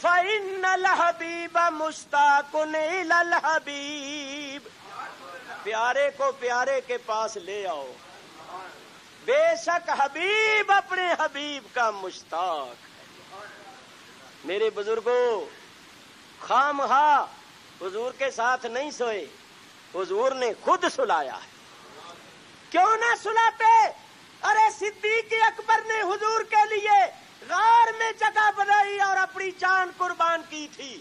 فإن الحبیب مشتاق الی الحبیب، پیارے کو پیارے کے پاس لے آؤ، بے شک حبیب اپنے حبیب کا مشتاق ہے۔ میرے بزرگوں، خامخواہ حضور کے ساتھ نہیں سوئے، حضور نے خود سلایا ہے۔ کیوں نہ سلاتے؟ ارے صدیق اکبر نے حضور کے لیے غار میں جگہ بنائی اور اپنی جان جان قربان کی تھی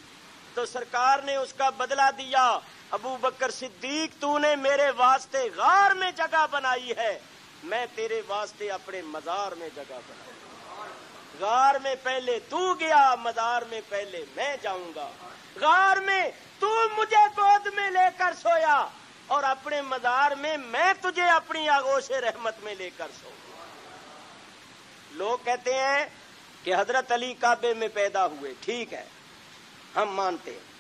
تو سرکار نے اس کا بدلہ دیا. ابو بکر صدیق تو نے میرے واسطے غار میں جگہ بنائی ہے, میں تیرے واسطے اپنے مزار میں جگہ بنائی. غار میں پہلے تو گیا, مزار میں پہلے میں جاؤں گا. غار میں تو مجھے گود میں لے کر سویا اور اپنے مزار میں میں تجھے اپنی آغوش رحمت میں لے کر سوؤں. لوگ کہتے ہیں کہ حضرت علی کعبے میں پیدا ہوئے, ٹھیک ہے ہم مانتے ہیں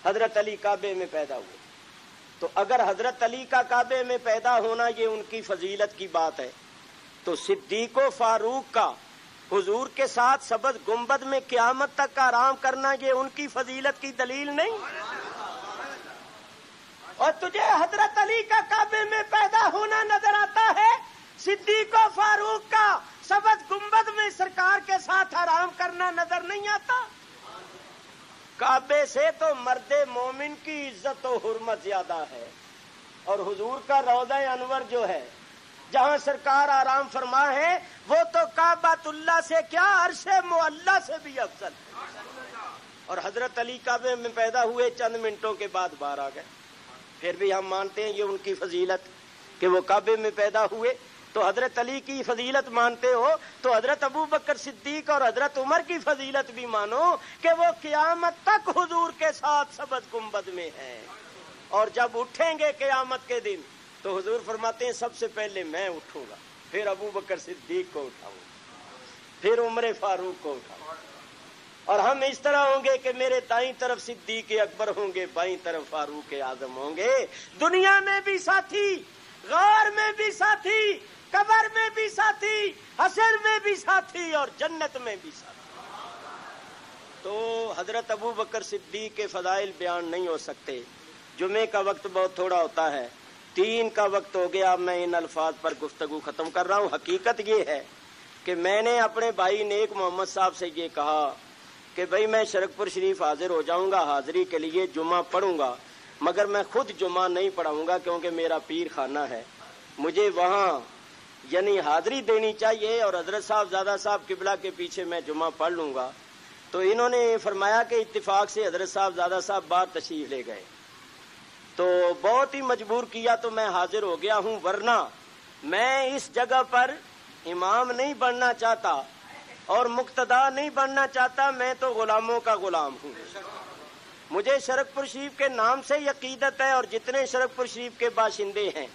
حضرت علی کعبے میں پیدا ہوئے, تو اگر حضرت علی کا کعبے میں پیدا ہونا یہ ان کی فضیلت کی بات ہے تو صدیق و فاروق کا حضور کے ساتھ سبز گنبد میں قیامت تک آرام کرنا یہ ان کی فضیلت کی دلیل نہیں؟ اور تجھے حضرت علی کا کعبے میں پیدا ہونا نظر آتا ہے, صدیق و فاروق کا سبز گنبد میں سرکار کے ساتھ آرام کرنا نظر نہیں آتا؟ کعبے سے تو مرد مومن کی عزت و حرمت زیادہ ہے, اور حضور کا روضہ انور جو ہے جہاں سرکار آرام فرما ہے وہ تو کعبۃ اللہ سے کیا عرش معلی سے بھی افضل. اور حضرت علی کعبے میں پیدا ہوئے, چند منٹوں کے بعد باہر آ گئے. پھر بھی ہم مانتے ہیں یہ ان کی فضیلت کہ وہ کعبے میں پیدا ہوئے. تو حضرت علی کی فضیلت مانتے ہو تو حضرت ابو بکر صدیق اور حضرت عمر کی فضیلت بھی مانو کہ وہ قیامت تک حضور کے ساتھ سبز گنبد میں ہیں, اور جب اٹھیں گے قیامت کے دن تو حضور فرماتے ہیں سب سے پہلے میں اٹھوں گا, پھر ابو بکر صدیق کو اٹھاؤں گا, پھر عمر فاروق کو اٹھاؤں گا, اور ہم اس طرح ہوں گے کہ میرے دائیں طرف صدیق اکبر ہوں گے, بائیں طرف فاروق اعظم ہوں گے. دنیا میں بھی ساتھی, غار میں بھی ساتھی, قبر میں بھی ساتھی, حشر میں بھی ساتھی, اور جنت میں بھی ساتھی. تو حضرت ابو بکر صدیق کے فضائل بیان نہیں ہو سکتے. جمعے کا وقت بہت تھوڑا ہوتا ہے, 3 کا وقت ہو گیا. میں ان الفاظ پر گفتگو ختم کر رہا ہوں. حقیقت یہ ہے کہ میں نے اپنے بھائی نیک محمد صاحب سے یہ کہا کہ بھائی میں شرکپور شریف حاضر ہو جاؤں گا, حاضری کے لیے جمعہ پڑھوں گا, مگر میں خود جمعہ نہیں پڑھاؤں گا کیونکہ میرا پیر خانہ ہے, مجھے وہاں یعنی حاضری دینی چاہیے, اور حضرت صاحب زادہ صاحب قبلہ کے پیچھے میں جمعہ پڑھ لوں گا. تو انہوں نے فرمایا کہ اتفاق سے حضرت صاحب زادہ صاحب باہر تشریف لے گئے, تو بہت ہی مجبور کیا تو میں حاضر ہو گیا ہوں, ورنہ میں اس جگہ پر امام نہیں بننا چاہتا اور مقتدا نہیں بننا چاہتا, میں تو غلاموں کا غلام ہوں. مجھے شرکپور شریف کے نام سے عقیدت ہے, اور جتنے شرکپور شریف کے باشندے ہیں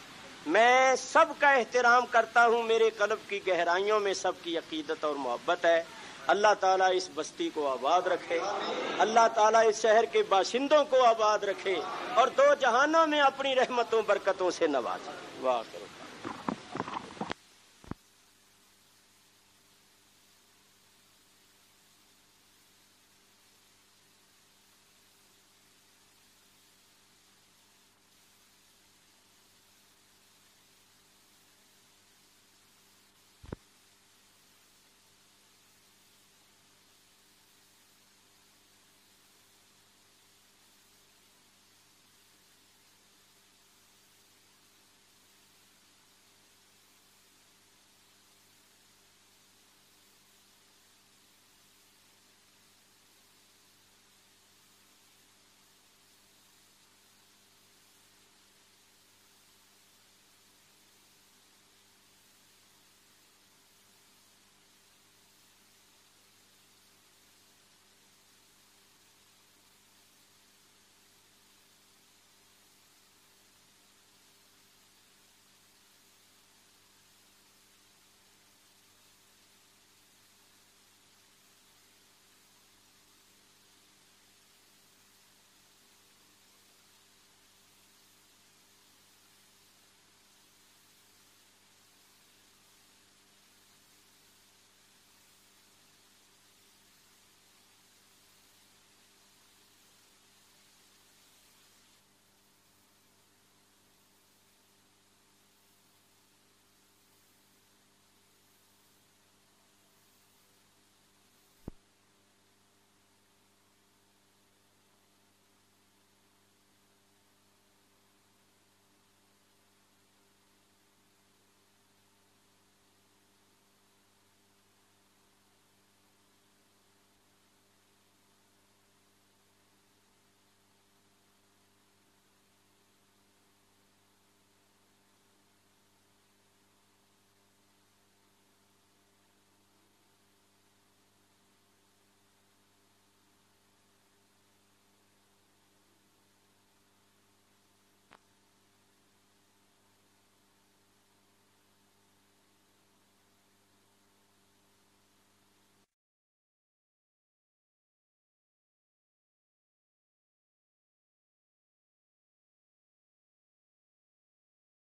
میں سب کا احترام کرتا ہوں, میرے قلب کی گہرائیوں میں سب کی عقیدت اور محبت ہے. اللہ تعالیٰ اس بستی کو آباد رکھے, اللہ تعالیٰ اس شہر کے باشندوں کو آباد رکھے, اور 2 جہانوں میں اپنی رحمتوں برکتوں سے نوازے. واہ کرو.